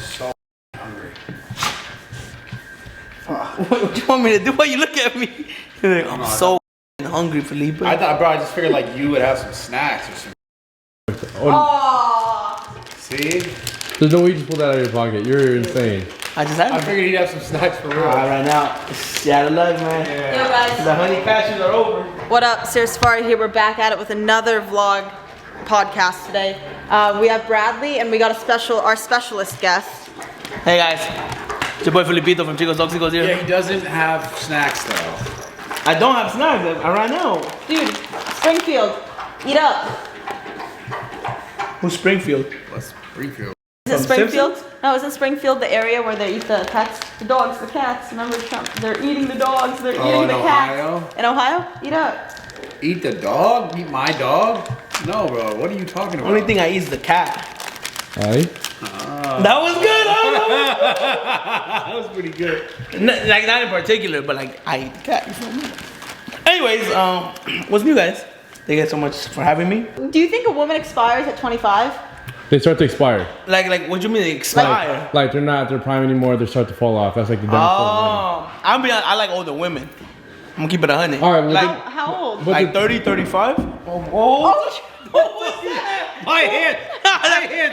so hungry. What you want me to do? Why you look at me? I'm so hungry, Felipe. I thought, bro, I just figured like you would have some snacks or something. Oh. See? There's no way you just pulled that out of your pocket. You're insane. I just had I figured he'd have some snacks for real. right now. Yeah, the luck, man. Yo guys. The honey patches are over. What up? Sara Safari here. We're back at it with another vlog podcast today. We have Bradley and we got our specialist guest. Hey guys, it's your boy Felipito from Chicos Toxicos here. Yeah, he doesn't have snacks though. I don't have snacks right now. Dude, Springfield, eat up. Who's Springfield? What's Springfield? Is it From Springfield? Simpsons? No, isn't Springfield the area where they eat the pets? The dogs, the cats. Remember Trump? They're eating the dogs, they're eating the cats. Ohio? In Ohio? Eat up. Eat the dog? Eat my dog? No, bro. What are you talking about? Only thing I eat is the cat. Alright? That was good. That was pretty good. Like not in particular, but like I eat the cat. You feel me? Anyways, what's new, guys? Thank you guys so much for having me. Do you think a woman expires at 25? They start to expire. Like what do you mean they expire? Like they're not at their prime anymore. They start to fall off. That's like the downfall. I'm being honest, I like older women. I'm gonna keep it 100. All right, well, like, How old? like 30, 35? Oh, What was that? My hand's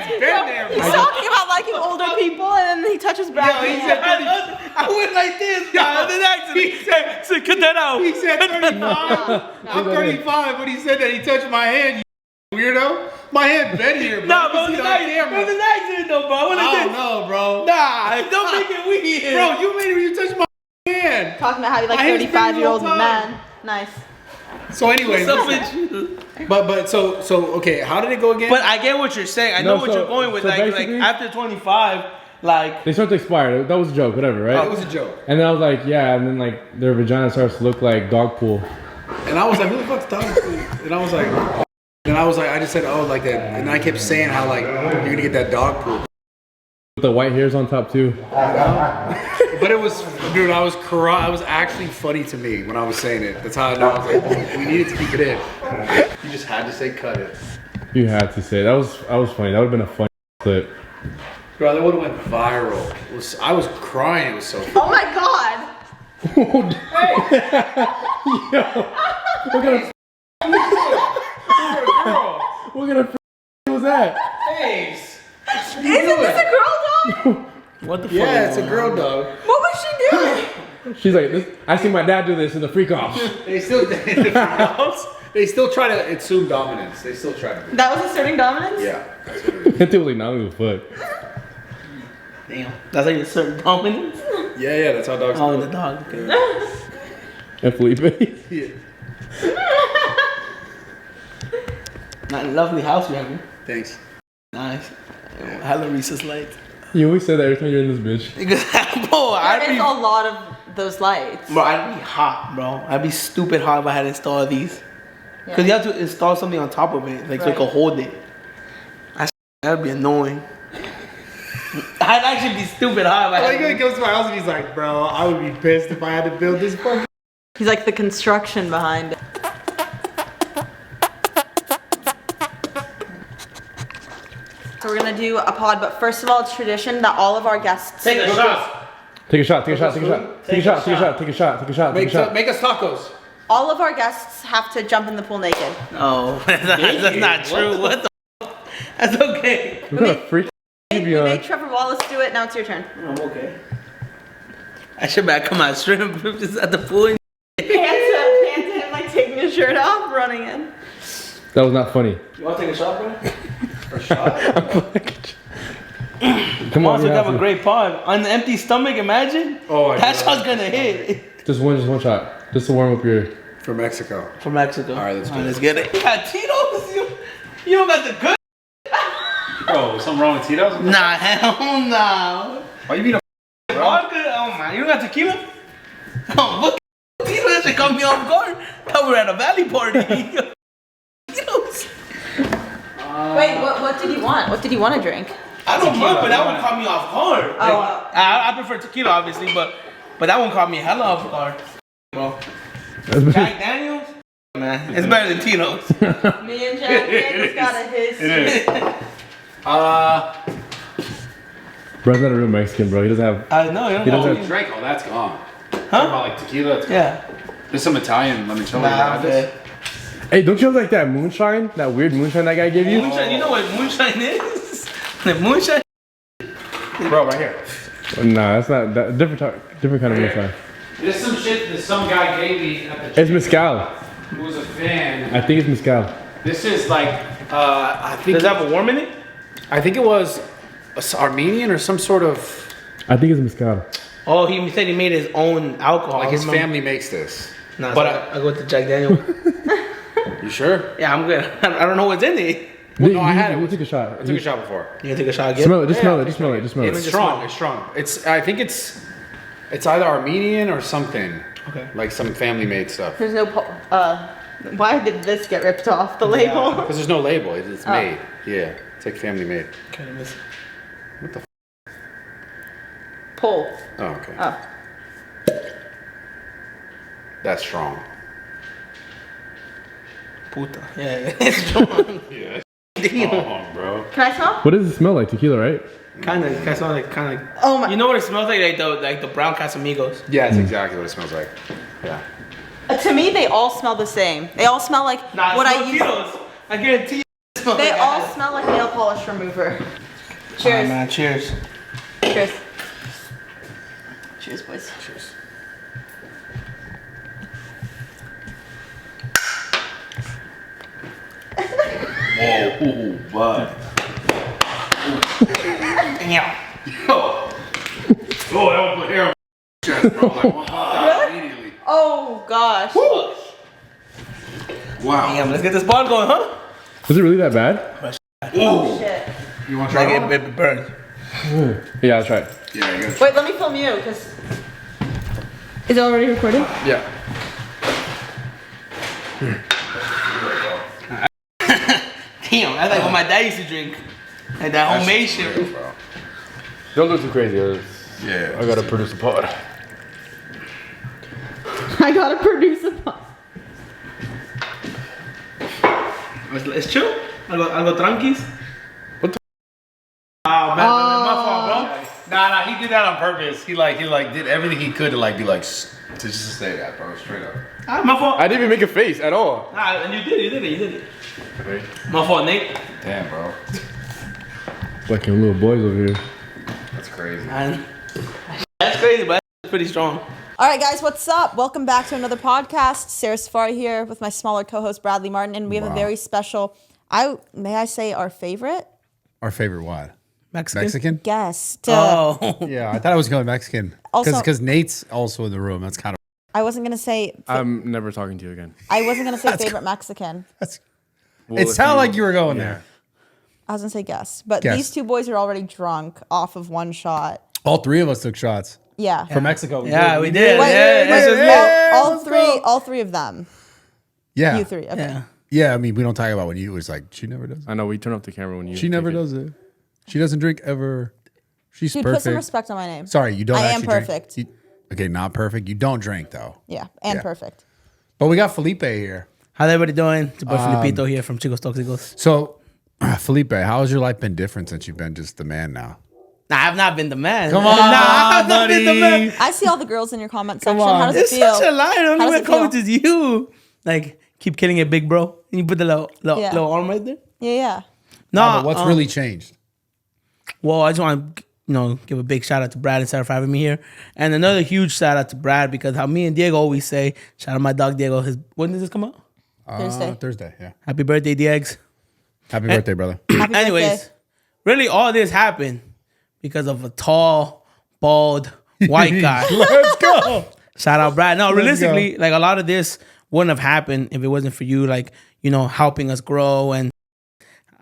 been there, he's bro. talking about liking older people and then he touches Bradley. he said I went like this, guys. An accident. He said, cut that out. He said 35. I'm 35, but he said that he touched my hand, you weirdo. My hand been here, bro. Nah, bro, it You was see it on camera. an accident though, bro. I went like I don't this. know, bro. Nah, don't make it weird. Bro, you made it when you touched my hand. Talking about how you like My hand's been 35-year-old the whole time. men. Nice. So anyways, What's up with you? but so okay, how did it go again? But I get what you're saying. I know what you're going with. so Like basically- after 25, like They start to expire. That was a joke, whatever, right? it was a joke. And then I was like, yeah, and then like their vagina starts to look like dog pool. And I was like, who the fuck's dog food? And I was like, I just said, oh, like that. And I kept saying how like you're gonna get that dog poop. With the white hairs on top too. But it was, dude, I was actually funny to me when I was saying it. That's how I know. I was like, we needed to keep it in. You just had to say cut it. You had to say that was funny. That would have been a funny clip. Bro, that would have went viral. I was crying. It was so funny. Oh my god. What kind of was that? Hey, Isn't this a girl dog? what the fuck? yeah, it's a girl dog. What was she doing? She's like, this, I see my dad do this in the freak offs. They still try to assume dominance. They still try to. That was asserting dominance? Yeah. That dude was like, nah, I don't give a fuck. Damn. That's like a certain dominance. Yeah, that's how dogs. Oh, the dog. Okay. And Felipe. Yeah. Not a lovely house you have here. Thanks. Nice. Hello, Reese's lights. You always say that every time you're in this bitch. Because, bro, I'd There is be, a lot of those lights. bro, I'd be hot, bro. I'd be stupid hot if I had to install these. Because you have to install something on top of it, like so it can hold it. That'd be annoying. I'd actually be stupid hot if I Like, he had comes to my house and he's like, bro, I would be pissed if I had to build this fucking. He's like the construction behind it. So we're gonna do a pod, but first of all, it's tradition that all of our guests Take a shot. Take a shot, take a shot, take a shot. Take a shot, take a shot, take a shot, take a shot, take a shot. Make us tacos. all of our guests have to jump in the pool naked. No, that's not true. What the f? That's okay. What kind of freak We you made Trevor Wallace do it, now it's your turn. I'm okay. I should back on my shrimp just at the pool. Pants him like taking his shirt off, running in. That was not funny. You want to take a shot, bro? A shot? Come on, Also, you have a to. great pod. On an empty stomach, imagine. Oh, that shot's gonna hit. Just one shot. Just to warm up your. From Mexico. From Mexico. All right, let's do it. Let's get it. You got Tito's? You don't got the good? Bro, something wrong with Tito's? Nah, hell no. Why you being a Vodka? Oh my, you don't got tequila? Oh, what? Tito, that should caught me off guard. Thought we were at a valley party. Tito's. Wait, what did you want? What did you want to drink? I don't mind, but that one caught me off guard. Oh. Like, I prefer tequila, obviously, but that one caught me hella off guard. Bro. Jack Daniels? Man, it's better than Tito's. Me and Jack, Daniels got a history. Bro's not a real Mexican, bro. He doesn't have. I know. He doesn't Oh, have. you drank all that's gone. Huh? About like tequila. It's gone. Yeah. There's some Italian limoncello. Nah, I'm good. Hey, don't you have like that moonshine? That weird moonshine that guy gave you? Moonshine, you know what moonshine is? The moonshine. Bro, right here. Nah, that's not that different kind of moonshine. There's some shit that some guy gave me at the It's mezcal. who was a fan. I think it's mezcal. This is like I think Does it have a worm in it? I think it was Armenian or some sort of I think it's mezcal. Oh, he said he made his own alcohol. like his Remember? family makes this. Nah, But so I go with the Jack Daniel. You sure? Yeah, I'm good. I don't know what's in it. Well, no, I had it. We took a shot. I took a shot before. You gonna take a shot again? Smell it. Just smell it. Just smell it. Just smell It's it. strong. It's strong. I think it's either Armenian or something. Okay. Like some family made stuff. There's no. Why did this get ripped off the label? Because there's no label. It's made. Yeah. It's like family made. Okay, let me see. What the? Pull. Oh, okay. Oh. That's strong. Puta. Yeah, it's strong. Yeah. Damn. Oh, bro. Can I smell? What does it smell like? Tequila, right? Kind of smell like Oh my. You know what it smells like? Like the brown Casamigos. Yeah, it's exactly what it smells like. Yeah. To me, they all smell the same. They all smell like Nah, what I it's use. Tito's. I guarantee you. It smells They like all that. smell like nail polish remover. Alright, Cheers. man. Cheers. Cheers. Cheers, boys. Cheers. Whoa, ooh, bud. Yeah. Oh, that would put hair on my chest, bro. Like, what that immediately. Oh gosh. Wow. Damn, let's get this ball going, huh? Is it really that bad? Oh shit. You want to try Like it? it burns. Yeah, I'll try it. Yeah, you gotta Wait, let me film you, because. Is it already recording? Yeah. Damn, that's like what my dad used to drink. Like that homemade shit. Bro. Don't go too crazy. Yeah. I gotta produce a pod. I gotta produce a pod. It's chill. Algo tranquis. What the? Oh, man, my fault, bro. Nah, he did that on purpose. He did everything he could to like be like to just say that, bro. Straight up. My fault. I didn't even make a face at all. Nah, and you did it. My fault, Nate. Damn, bro. Fucking little boys over here. That's crazy. Man, that's crazy, but that's pretty strong. All right, guys, what's up? Welcome back to another podcast. Sarah Safari here with my smaller co-host Bradley Martin, and we have a very special. May I say our favorite Our favorite what? Mexican. guest? Oh. Yeah, I thought I was going Mexican. Also- Because Nate's also in the room. That's kind of. I wasn't gonna say. I'm never talking to you again. I wasn't gonna say favorite Mexican. It sounded like you were going there. I was gonna say guest, but Guest. these two boys are already drunk off of one shot. All three of us took shots Yeah. from Mexico. Yeah, we did. Wait, Yeah, that's just me. all three of them. Yeah. You three. Okay. Yeah. Yeah, I mean, we don't talk about when you was like, she never does. I know we turn off the camera when you. She never take it. does it. She doesn't drink ever. She's Dude, perfect. put some respect on my name. Sorry, you don't I am actually drink. perfect. Okay, not perfect. You don't drink though. Yeah, and Yeah. perfect. But we got Felipe here. How's everybody doing? It's your boy Felipito here from Chicos Toxicos. So, Felipe, how has your life been different since you've been just the man now? Nah, I've not been the man. Come on, I've not been the buddy. man. I see all the girls in your comment section. on. How does It's it feel? such a lie. The How only does one it feel? comment is you. Like, keep killing it, big bro. And you put the Yeah. little arm right there. Yeah. No, But what's really changed? Well, I just want to, give a big shout out to Brad and Sara for having me here, and another huge shout out to Brad because how me and Diego always say, shout out my dog Diego. When does this come out? Thursday. Thursday, yeah. Happy birthday, Diegs. Happy birthday, brother. Happy Anyways, birthday. really, all this happened because of a tall, bald, white guy. Let's go. Shout out, Brad. No, Let's realistically, like a lot of this wouldn't have happened if it wasn't for you, like, helping us grow and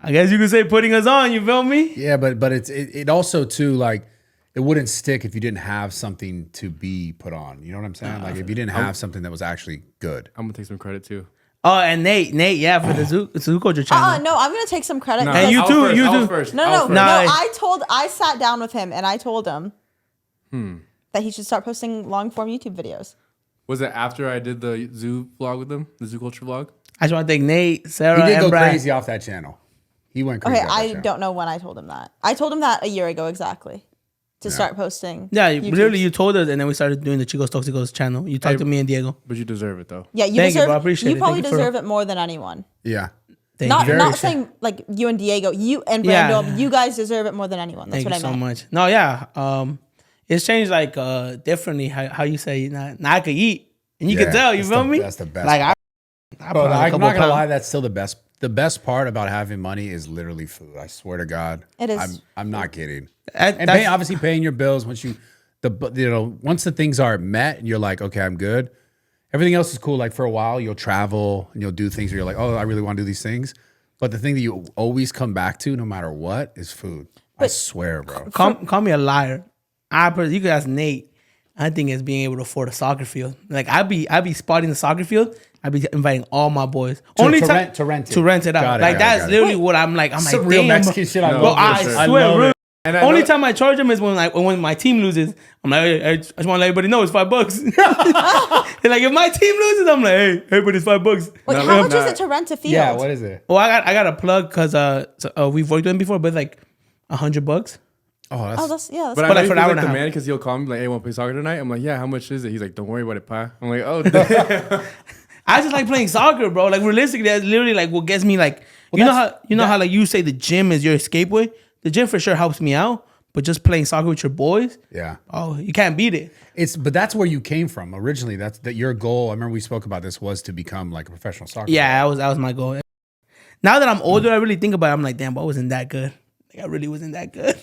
I guess you could say putting us on, you feel me? Yeah, but it also too like it wouldn't stick if you didn't have something to be put on. You know what I'm saying? Like if you didn't have something that was actually good. I'm gonna take some credit too. Oh, and Nate, yeah, for the Zoo Culture channel. No, I'm gonna take some credit. No, And you I was too, first, you I was too. first. No, I was no, first. no. I sat down with him and I told him that he should start posting long form YouTube videos. Was it after I did the zoo vlog with them, the zoo culture vlog? I just want to thank Nate, Sarah, He did and go Brad. crazy off that channel. He went crazy. Okay, off that I channel. don't know when I told him that. I told him that a year ago exactly. to start posting. Yeah, YouTubes. literally, you told us, and then we started doing the Chicos Toxicos channel. You talked to me and Diego. But you deserve it though. Yeah, you Thank you, deserve. bro. I appreciate you it. probably Thank you deserve it more than anyone. Yeah. Not saying like you and Diego, you and Brando. Yeah. You guys deserve it more than anyone. That's Thank what you I meant. so much. No, yeah. It's changed like differently how you say now I could eat. And you can tell, you feel me? That's the best. Like Bro, probably a I'm couple not gonna pounds. lie, that's still the best. The best part about having money is literally food. I swear to God. It is. I'm not kidding. That- And that's- obviously paying your bills once once the things are met and you're like, okay, I'm good. Everything else is cool. Like for a while, you'll travel and you'll do things where you're like, oh, I really want to do these things. But the thing that you always come back to, no matter what, is food. I swear, bro. Call me a liar. You could ask Nate. I think it's being able to afford a soccer field. Like I'd be spotting the soccer field. I'd be inviting all my boys. To time- rent it. To rent it out. Got it, like got it, that's got it. literally what I'm like. I'm Some like, real damn, Mexican shit. I bro, love I it. swear, real. And I Only know- time I charge them is when my team loses. I'm like, hey, I just want to let everybody know it's $5. And like if my team loses, I'm like, hey, everybody's $5. Wait, No, how much no. is it to rent a field? Yeah, what is it? Well, I got a plug because we've worked with him before, but it's like $100. Oh, that's, Oh, that's yeah. That's But But I like know for an he's hour like and a the half. man because he'll call me like, "Hey, want to play soccer tonight?" I'm like, "Yeah, how much is it?" He's like, "Don't worry about it, pa." I'm like, "Oh, damn." I just like playing soccer, bro. Like realistically, that's literally like what gets me like. You know how like you say the gym is your escape way. The gym for sure helps me out, but just playing soccer with your boys, yeah. oh, you can't beat it. But that's where you came from originally. That's that your goal. I remember we spoke about this was to become like a professional soccer Yeah, that was my goal. Now that I'm older, I really think about it. I'm like, damn, but I wasn't that good. Like I really wasn't that good.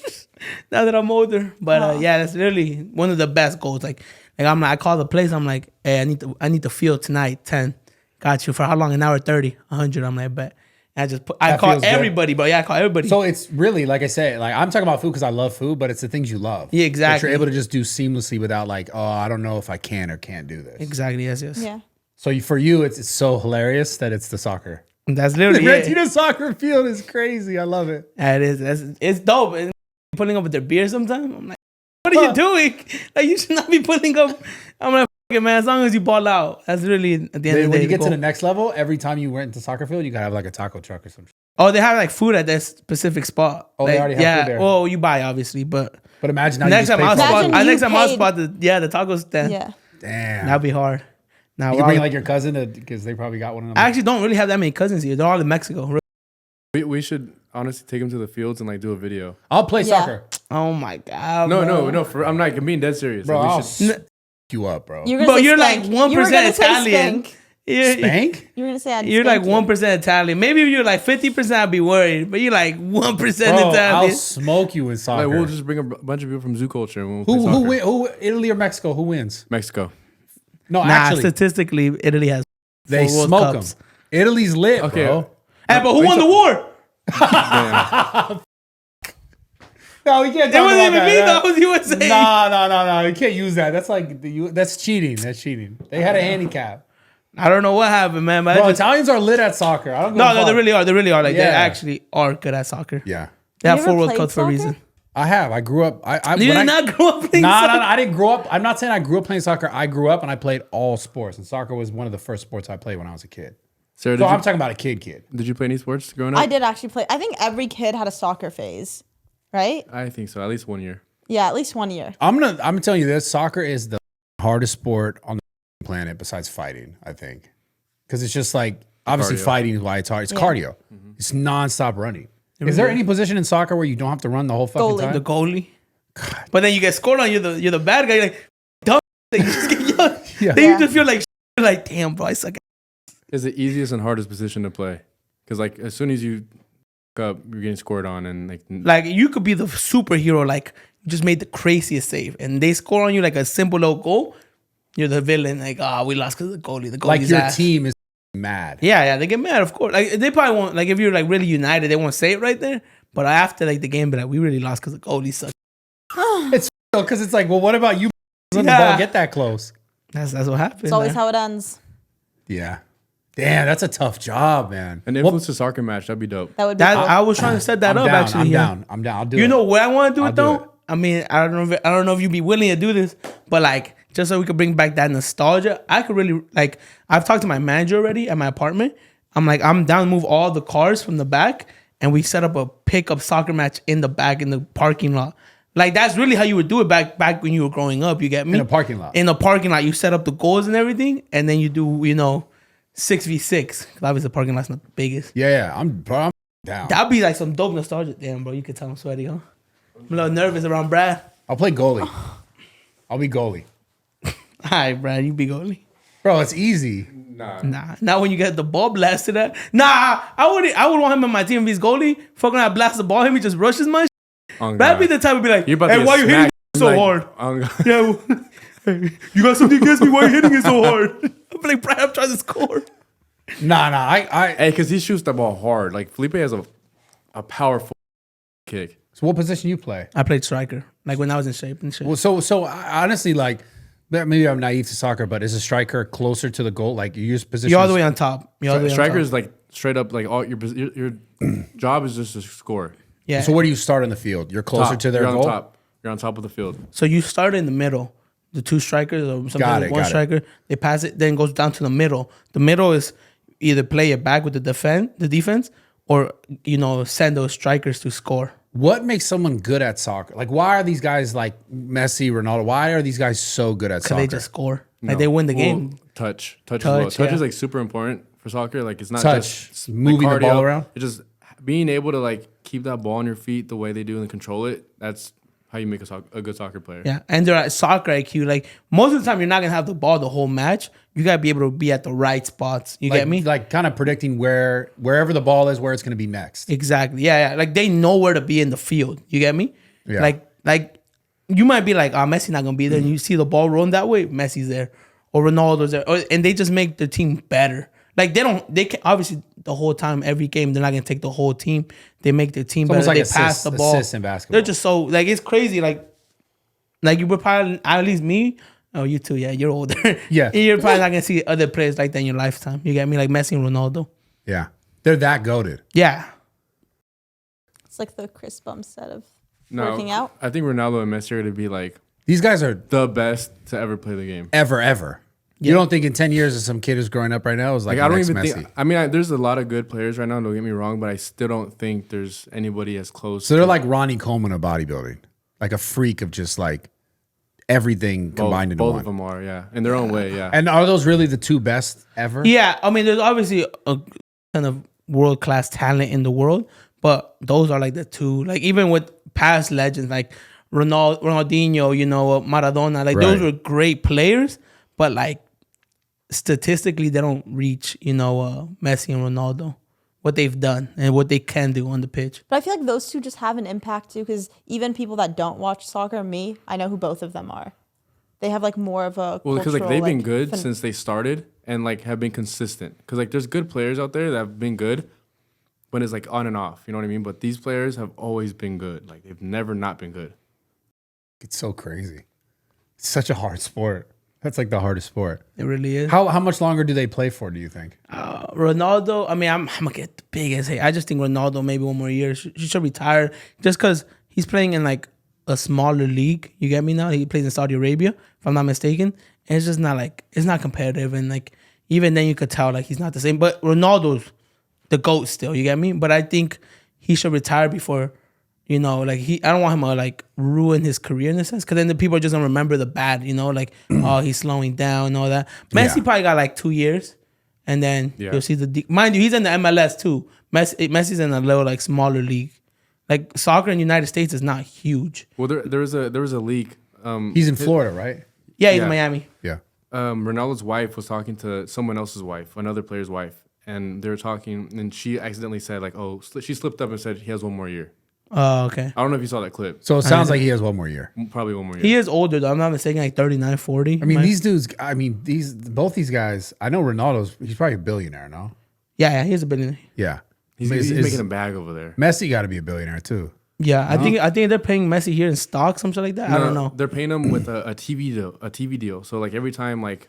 Now that I'm older, but yeah, that's really one of the best goals. Like I'm like, I call the place. I'm like, hey, I need the field tonight. 10, got you for how long? An hour 30, 100. I'm like, bet. And I That call feels good. everybody, bro. Yeah, I call everybody. So it's really like I say, like I'm talking about food because I love food, but it's the things you love. Yeah, exactly. That you're able to just do seamlessly without like, oh, I don't know if I can or can't do this. exactly, yes. yeah. So for you, it's so hilarious that it's the soccer. That's literally Renting it. a soccer field is crazy. I love it. Yeah, it is. It's dope. And putting up with their beer sometimes. I'm like, what are you doing? Like you should not be putting up. I'm like, fuck it, man. As long as you ball out, that's really at the end of the day. When you get the to the goal. next level, every time you went to soccer field, you gotta have like a taco truck or something. Oh, they have like food at that specific spot. Oh, like, they already have food there. Well, you buy obviously, but But imagine now next you time just I'll pay for spot. it. Imagine you Next time I'll paid- spot the taco stand. Yeah. Damn. That'd be hard. Now You can bring like your cousin because they probably got one of them. I actually don't really have that many cousins here. They're all in Mexico. we should honestly take him to the fields and like do a video. I'll play Yeah. soccer, Oh my god. No, bro. no. I'm not. I'm being dead serious. bro. Like, I'll we should, you up, bro. You're gonna But say you're like spank. 1% You were gonna say Italian. spank. Spank? You were gonna say I'd You're like spank you. 1% Italian. Maybe if you're like 50%, I'd be worried. But you're like 1% Bro, I'll Italian. smoke you in soccer. like, we'll just bring a bunch of people from zoo culture and we'll who play soccer. who Italy or Mexico? Who wins? Mexico. No, Nah, actually, statistically, Italy has they 4 World smoke them. Cups. Italy's lit, Okay. bro. Hey, but who won the war? Damn. No, we can't It wasn't even me, though. It was USA. No. You can't use that. That's like that's cheating. That's cheating. They had a handicap. I don't know what happened, man. But Bro, I just, Italians are lit at soccer. I don't give a no, fuck. they really are. They really are. Like, they Yeah. actually are good at soccer. Yeah, They have You 4 ever World played Cups for a soccer? reason. I have. I grew up. I You when did I- not grow up playing Nah, soccer? I didn't grow up. I'm not saying I grew up playing soccer. I grew up and I played all sports, and soccer was one of the first sports I played when I was a kid. Sarah, So did, I'm you, talking about a kid. did you play any sports growing up? I did actually play. I think every kid had a soccer phase, right? I think so. At least 1 year. Yeah, at least 1 year. I'm telling you this. Soccer is the hardest sport on the planet besides fighting. I think because it's just like obviously Cardio. fighting is why it's hard. It's Yeah. cardio. It's nonstop running. Is there any position in soccer where you don't have to run the whole fucking Goalie. time? The goalie. But then you get scored on. You're the bad guy. You're like, dumb. Like, you just get young. Yeah. Then Yeah. you just feel like, like, damn, bro, I suck. It's the easiest and hardest position to play. Because like as soon as you up, you're getting scored on and Like you could be the superhero, like you just made the craziest save, and they score on you like a simple little goal. You're the villain, like we lost because of the goalie. The goalie's Like your ass. team is mad. Yeah, they get mad, of course. Like they probably won't. Like if you're like really united, they won't say it right there. But after like the game, be like, we really lost because the goalie sucked. It's because it's like, well, what about you? Let the Yeah. ball get that close. That's what happens. It's always man. how it ends. Yeah. Damn, that's a tough job, man. an Well, influence to soccer match. That'd be dope. That would be That cool. I was trying to set that I'm up down. actually. I'm yeah. down. I'm down. I'll do it. You know where I want to do I'll it do though? it. I mean, I don't know if you'd be willing to do this, but like just so we could bring back that nostalgia, I could really like. I've talked to my manager already at my apartment. I'm down to move all the cars from the back, and we set up a pickup soccer match in the back in the parking lot. Like that's really how you would do it back when you were growing up. You get me? In a parking lot. In a parking lot, you set up the goals and everything, and then you do 6v6. Obviously, the parking lot's not the biggest. Yeah, I'm down. That'd be like some dope nostalgia. Damn, bro, you could tell I'm sweaty, huh? I'm a little nervous around Brad. I'll play goalie. I'll be goalie. All right, Brad, you be goalie. Bro, it's easy. Nah, not when you get the ball blasted at. Nah, I would want him in my team if he's goalie. Fucking I blast the ball, him he just rushes my. That'd be the type of be like, hey, why you hitting so hard? Yeah, hey, you got something against me? Why are you hitting it so hard? I'm like, Brad, I'm trying to score. Nah, Hey, because he shoots the ball hard. Like Felipe has a powerful kick. So what position you play? I played striker, like when I was in shape and shit. Well, so honestly, like maybe I'm naive to soccer, but is a striker closer to the goal? Like you use position. You're all the way on top. Striker is like straight up like all your job is just to score. Yeah. So where do you start in the field? You're closer Top. to their You're goal. on top. You're on top of the field. So you start in the middle. The two strikers or sometimes one striker. They pass it, then it goes down to the middle. The middle is either play it back with the defense, or send those strikers to score. What makes someone good at soccer? Like, why are these guys like Messi, Ronaldo? Why are these guys so good at soccer? They just score. Like they win the game. Touch as well. Touch is like super important for soccer. Like it's not just moving the ball around. It's just being able to like keep that ball on your feet the way they do and control it. That's how you make a good soccer player. Yeah, and they're at soccer IQ. Like most of the time, you're not gonna have the ball the whole match. You gotta be able to be at the right spots. You get me? Like kind of predicting wherever the ball is, where it's gonna be next. Exactly. Yeah. Like they know where to be in the field. You get me? Yeah. Like you might be like, Messi not gonna be there, and you see the ball rolling that way, Messi's there, or Ronaldo's there, and they just make the team better. Like they can obviously the whole time, every game, they're not gonna take the whole team. They make the team better. Like they pass the ball. Assists in basketball. They're just so like it's crazy. Like you would probably, at least me. Oh, you too. Yeah, you're older. Yeah, you're probably not gonna see other players like that in your lifetime. You get me? Like Messi and Ronaldo. Yeah, they're that goated. Yeah. It's like the Chris Bumstead of working out. I think Ronaldo and Messi are going to be like These guys are the best to ever play the game. ever. Yeah. You don't think in 10 years of some kid who's growing up right now is like I don't next even Messi. think. I mean, there's a lot of good players right now. Don't get me wrong, but I still don't think there's anybody as close. So they're like Ronnie Coleman of bodybuilding, like a freak of just like everything combined into both one. of them are, yeah, in their own way, yeah. And are those really the two best ever? Yeah, I mean, there's obviously a kind of world class talent in the world, but those are like the two. Like even with past legends like Ronaldinho, Maradona, like those were great players, but like statistically, they don't reach Messi and Ronaldo, what they've done and what they can do on the pitch. But I feel like those two just have an impact too, because even people that don't watch soccer, I know who both of them are. They have like more of a because like they've been good since they started and like have been consistent. Because like there's good players out there that have been good, but it's like on and off. You know what I mean? But these players have always been good. Like they've never not been good. It's so crazy. It's such a hard sport. That's like the hardest sport. It really is. How much longer do they play for, do you think? Ronaldo, I mean, I'm going to get the biggest hate. I just think Ronaldo maybe one more year. He should retire just because he's playing in like a smaller league. You get me now? He plays in Saudi Arabia, if I'm not mistaken. And it's just not like, it's not competitive. And like, even then you could tell like he's not the same. But Ronaldo's the GOAT still, you get me? But I think he should retire before, I don't want him to like ruin his career in a sense. Because then the people are just going to remember the bad, like, oh, he's slowing down and all that. Messi probably got like 2 years. And then you'll see mind you, he's in the MLS too. Messi's in a little like smaller league. Like soccer in the United States is not huge. Well, there was a league. He's in Florida, right? Yeah, he's in Miami. Yeah. Ronaldo's wife was talking to someone else's wife, another player's wife, and they were talking, and she accidentally said like, "Oh," she slipped up and said he has one more year. Oh, okay. I don't know if you saw that clip. So it sounds like he has one more year. Probably one more year. He is older though. I'm not mistaken, like 39, 40. I mean, these dudes. I mean, both these guys. I know Ronaldo's. He's probably a billionaire, no? Yeah, he's a billionaire. Yeah. he's making a bag over there. Messi got to be a billionaire too. Yeah, I think they're paying Messi here in stock, something like that. I don't know. They're paying him with a TV deal. So like every time, like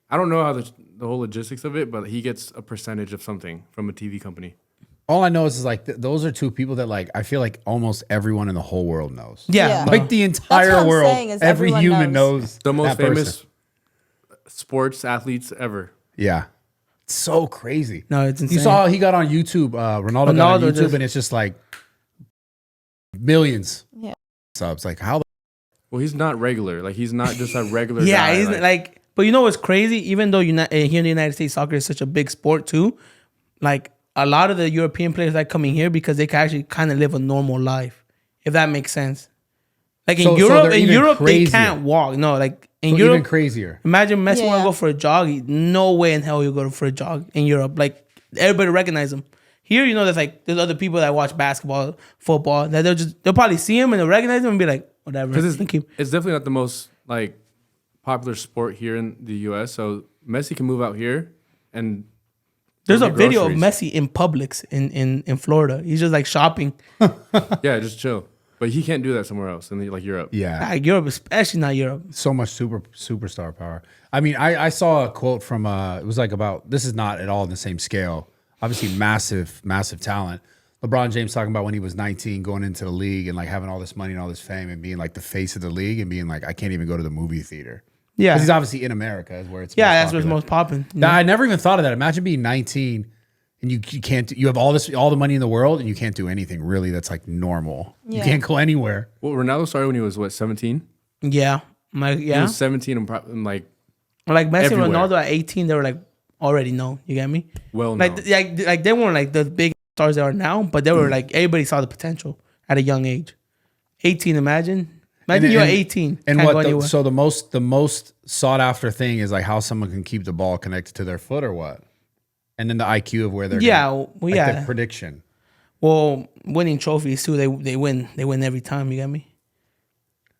I don't know how the whole logistics of it, but he gets a percentage of something from a TV company. All I know is like those are two people that like I feel like almost everyone in the whole world knows. Yeah. Like the entire world, every human knows The most that person. famous sports athletes ever. Yeah. It's so crazy. No, it's insane. You saw he got on YouTube. Ronaldo got on YouTube, and it's just like millions. Yeah. subs. Like how? Well, he's not regular. Like he's not just a regular. Yeah, guy. he's like. But you know what's crazy? Even though here in the United States, soccer is such a big sport too. Like a lot of the European players that coming here because they can actually kind of live a normal life, if that makes sense. Like in Europe, they can't walk. No, like in Europe, even crazier. Imagine Messi want Yeah. to go for a jog. No way in hell he'll go for a jog in Europe. Like everybody recognize him. Here, there's other people that watch basketball, football that they'll probably see him and they'll recognize him and be like, whatever. Because Thank you. it's definitely not the most like popular sport here in the U.S. So Messi can move out here and There's go a get video of groceries. Messi in Publix in Florida. He's just like shopping. Yeah, just chill. But he can't do that somewhere else in like Europe. Yeah. Like Europe, especially not Europe. So much superstar power. I mean, I saw a quote from it was like about, this is not at all on the same scale. Obviously massive talent. LeBron James talking about when he was 19 going into the league and like having all this money and all this fame and being like the face of the league and being like, I can't even go to the movie theater. Yeah. Because he's obviously in America is where it's Yeah, most that's what's popular. most popping. Now, I never even thought of that. Imagine being 19 and you can't, you have all the money in the world and you can't do anything really that's like normal. You Yeah. can't go anywhere. Well, Ronaldo started when he was 17. Yeah. He was 17 and like Like Messi and everywhere. Ronaldo at 18, they were like already known. You get me? well Like, known. like they weren't like the big stars they are now, but they were like everybody saw the potential at a young age. 18, imagine you at 18. And can't go what? anywhere. So the most sought after thing is like how someone can keep the ball connected to their foot or what, and then the IQ of where they're Yeah, gonna, well, like yeah. the prediction. Well, winning trophies too. They win every time. You get me?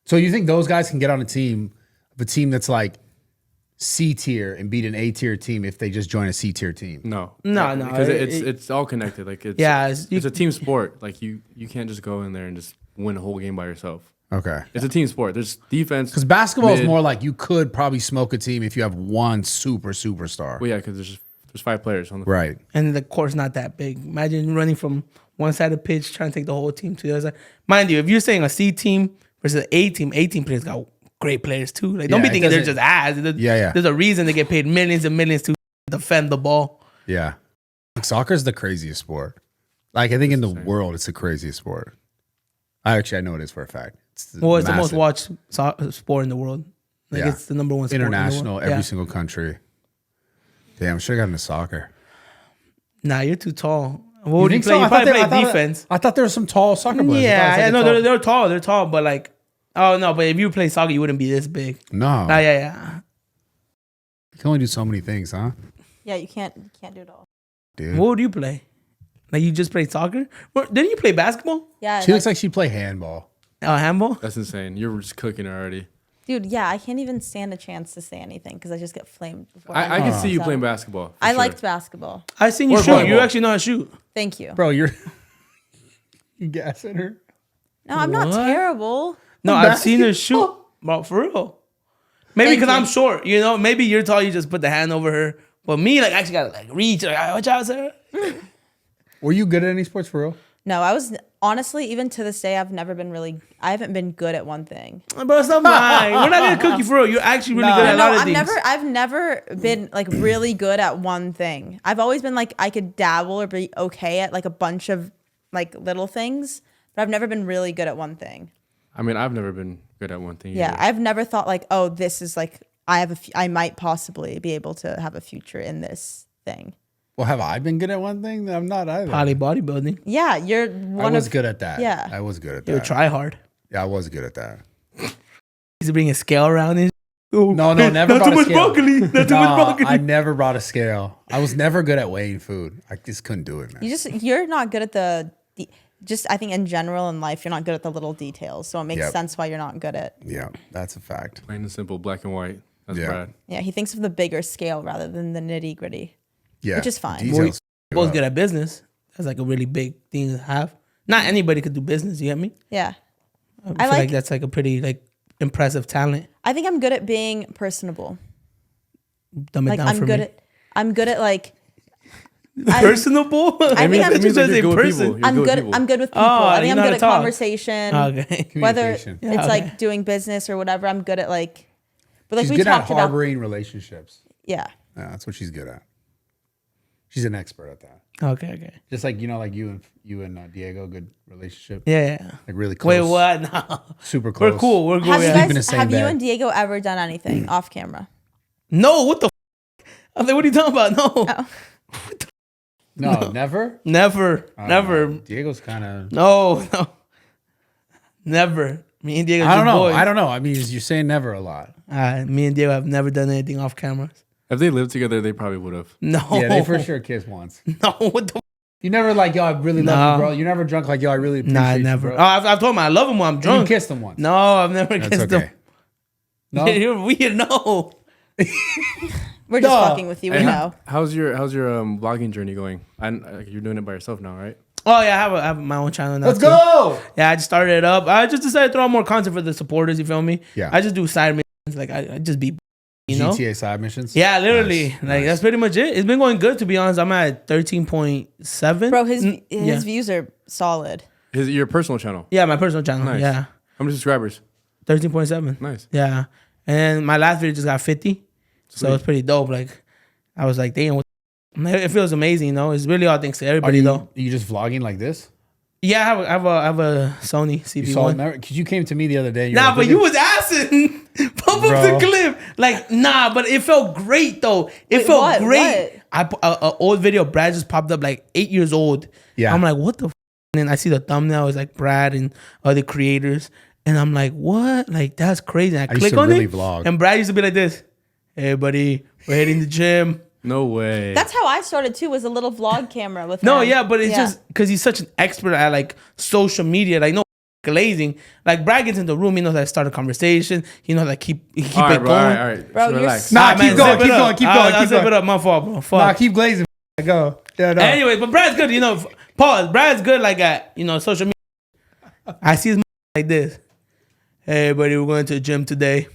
So you think those guys can get on a team that's like C tier and beat an A tier team if they just join a C tier team? No, No, because it- it's all connected. Like it's Yeah, it's a team sport. Like you can't just go in there and just win a whole game by yourself. Okay. It's a team sport. There's defense. Because basketball is mid- more like you could probably smoke a team if you have one superstar. Well, yeah, because there's 5 players on the Right. And the court's not that big. Imagine running from one side of the pitch trying to take the whole team to the other side. Mind you, if you're saying a C team versus an A team players got great players too. Like don't Yeah, be it thinking they're doesn't- just ass. Yeah. There's a reason they get paid millions and millions to defend the ball. Yeah. Soccer's the craziest sport. Like I think in the world, it's the craziest sport. I know it is for a fact. It's Well, it's the most massive. watched sport in the world. Like Yeah. it's the number one sport International, in the world. every Yeah. single country. Damn, should have gotten into soccer. Nah, you're too tall. What would you think play? so? You I thought probably they- play defense. I thought there were some tall soccer players. Yeah, no, they're tall. They're tall, but like, oh no, but if you play soccer, you wouldn't be this big. No. Nah, yeah. You can only do so many things, huh? Yeah, you can't do it all. Dude. What would you play? Like you just played soccer? Didn't you play basketball? Yeah, She looks like she'd play handball. Handball? That's insane. You're just cooking already. dude. Yeah, I can't even stand a chance to say anything because I just get flamed. Before I can see you So, playing basketball. for I sure. liked basketball. I seen you Or shoot. You volleyball. actually know how to shoot. Thank you. Bro, you're you gassing her. No, I'm not What? terrible. No, I've seen her shoot. Bro, for real. Maybe Thank because I'm you. short, Maybe you're tall, you just put the hand over her. But me, like, I actually gotta like reach. Like, watch out, Sarah. Were you good at any sports for real? No, I was honestly, even to this day, I haven't been good at one thing. Bro, stop lying. We're not gonna cook you for real. You're actually really good at a lot of things. I've never been like really good at one thing. I've always been like I could dabble or be okay at like a bunch of like little things, but I've never been really good at one thing. I mean, I've never been good at one thing. Yeah, either. I've never thought like, oh, this is like I might possibly be able to have a future in this thing. Well, have I been good at one thing? I'm not either. Poly bodybuilding. Yeah, you're I one was of good at that. Yeah. I was good at You're that. try hard. Yeah, I was good at that. He's bringing a scale around and No, never not brought too a much scale. broccoli. Not too much broccoli. I never brought a scale. I was never good at weighing food. I just couldn't do it, man. you're not good at the just I think in general in life you're not good at the little details. So it makes Yep. sense why you're not good at. Yeah, that's a fact. Plain and simple, black and white. That's Yeah. Brad. Yeah, he thinks of the bigger scale rather than the nitty gritty. Yeah, Which is fine. Details. Both good at business. That's like a really big thing to have. Not anybody could do business. You get me? Yeah. I feel I like like- that's like a pretty like impressive talent. I think I'm good at being personable. Dumb it Like down I'm for good me. at I'm good at like personable. I think I'm It means just like you're a good with person. people. You're I'm with good people. I'm good with people. Oh, I think you I'm know good how at to talk. conversation. Okay. Whether Communication. Yeah, it's okay. like doing business or whatever, I'm good at like but like She's we good at talked about harboring relationships. yeah. Yeah, that's what she's good at. She's an expert at that. Okay. Just like like you and Diego, good relationship. Yeah. Like really close. Wait, what? No. Super close. We're cool. We're cool. Have you Yeah. Sleep in the guys, same have you bed. and Diego ever done anything off camera? No, what the I was like, what are you talking about? No. Oh. No, never. Never. Never. Diego's kind of. No. Never. Me and Diego I don't just know. boys. I don't know. I mean, you're saying never a lot. Me and Diego have never done anything off camera. If they lived together, they probably would have. No. Yeah, they for sure kissed once. No, what the You never like, yo, I really love you, bro. You never drunk like, yo, I really appreciate Nah, you, never. bro. Oh, I've told him I love him when I'm And drunk. you kissed him once. No, I've never That's kissed okay. him. No? You're weird. No. We're just No. fucking with you. We Hey, know. How's your vlogging journey going? And you're doing it by yourself now, right? Oh yeah, I have my own channel now. Let's too. go. Yeah, I just started it up. I just decided to throw out more content for the supporters. You feel me? Yeah. I just do side missions. Like I just be, you know. GTA side missions. Yeah, literally. Nice, Like that's pretty much it. It's been going good to be honest. I'm at 13.7. Bro, his yeah. views are solid. Your personal channel. Yeah, my personal channel. Nice. Yeah, How many subscribers? 13.7. Nice. Yeah, and my last video just got 50, so Sweet. it's pretty dope. Like I was like, damn, it feels amazing. You know, it's really all thanks to everybody though. Are you just vlogging like this? Yeah, I have a Sony You saw CV1. because you came to me the other day. Nah, but you was asking. Pump up Bro. the clip. Like, nah, but it felt great though. It Wait, felt what? great. What? I put a old video. Brad just popped up like 8 years old. Yeah. I'm like, what the? And then I see the thumbnail is like Brad and other creators, and I'm like, what? Like that's crazy. And I used click to on really it, vlog. and Brad used to be like this. Hey, buddy, we're hitting the gym. No way. That's how I started too. Was a little vlog camera with No, him. yeah, but it's just because he's such an expert at like social media. Like no glazing. Like Brad gets in the room, he knows how to start a conversation. He knows how to keep all it right, going. bro. All right. Bro, Just you're relax. Nah, Man, keep going, zip it keep up. going, keep I'll going. zip it up. My fault, bro. Fuck. Nah, keep glazing. Go. Yeah, no. Anyways, but Brad's good. You know, pause. Brad's good. Like at social media. I see his like this. Hey, buddy, we're going to the gym today.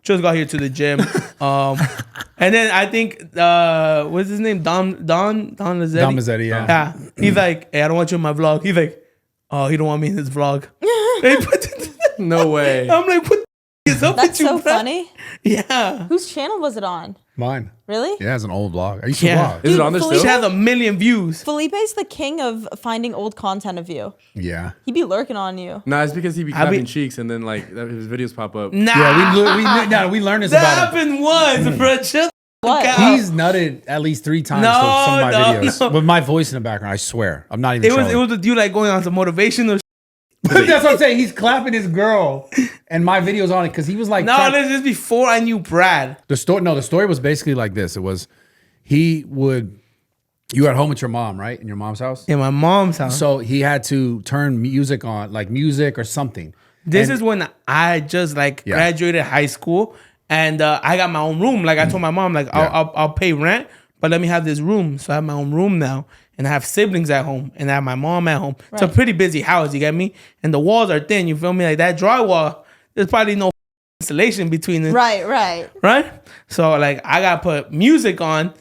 Just got here to the gym. And then I think what's his name? Don Lazzetti. Don Mazzetti, yeah. Yeah. He's like, hey, I don't want you in my vlog. He's like, oh, he don't want me in his vlog. And he put No way. I'm like, what the is up That's with you, so Brad? funny. Yeah. Whose channel was it on? Mine. Really? Yeah, it's an old vlog. I used to Yeah. vlog. Is it Dude, on there Felipe- She still? has 1 million views. Felipe's the king of finding old content of you. Yeah. He be lurking on you. Nah, it's because he be I be- clapping cheeks and then like his videos pop up. Nah. Yeah, we learned this that about him. happened once, bro. Chill. What? out. He's nutted at least 3 times No, to some of my no, videos no. with my voice in the background. I swear, I'm not even. It was trolling. with you like going on some motivational. That's what I'm saying. He's clapping his girl, and my video's on it because he was like, No, this is before I knew Brad. the story. No, the story was basically like this. It was you were at home with your mom, right, in your mom's house. In my mom's house. So he had to turn music on, like music or something. This And- is when I just like Yeah. graduated high school, and I got my own room. Like I told my mom, like I'll pay rent, but let me have this room. So I have my own room now, and I have siblings at home, and I have my mom at home. It's a Right. pretty busy house, you get me? And the walls are thin. You feel me? Like that drywall, there's probably no insulation between it, Right. right? So like I gotta put music on,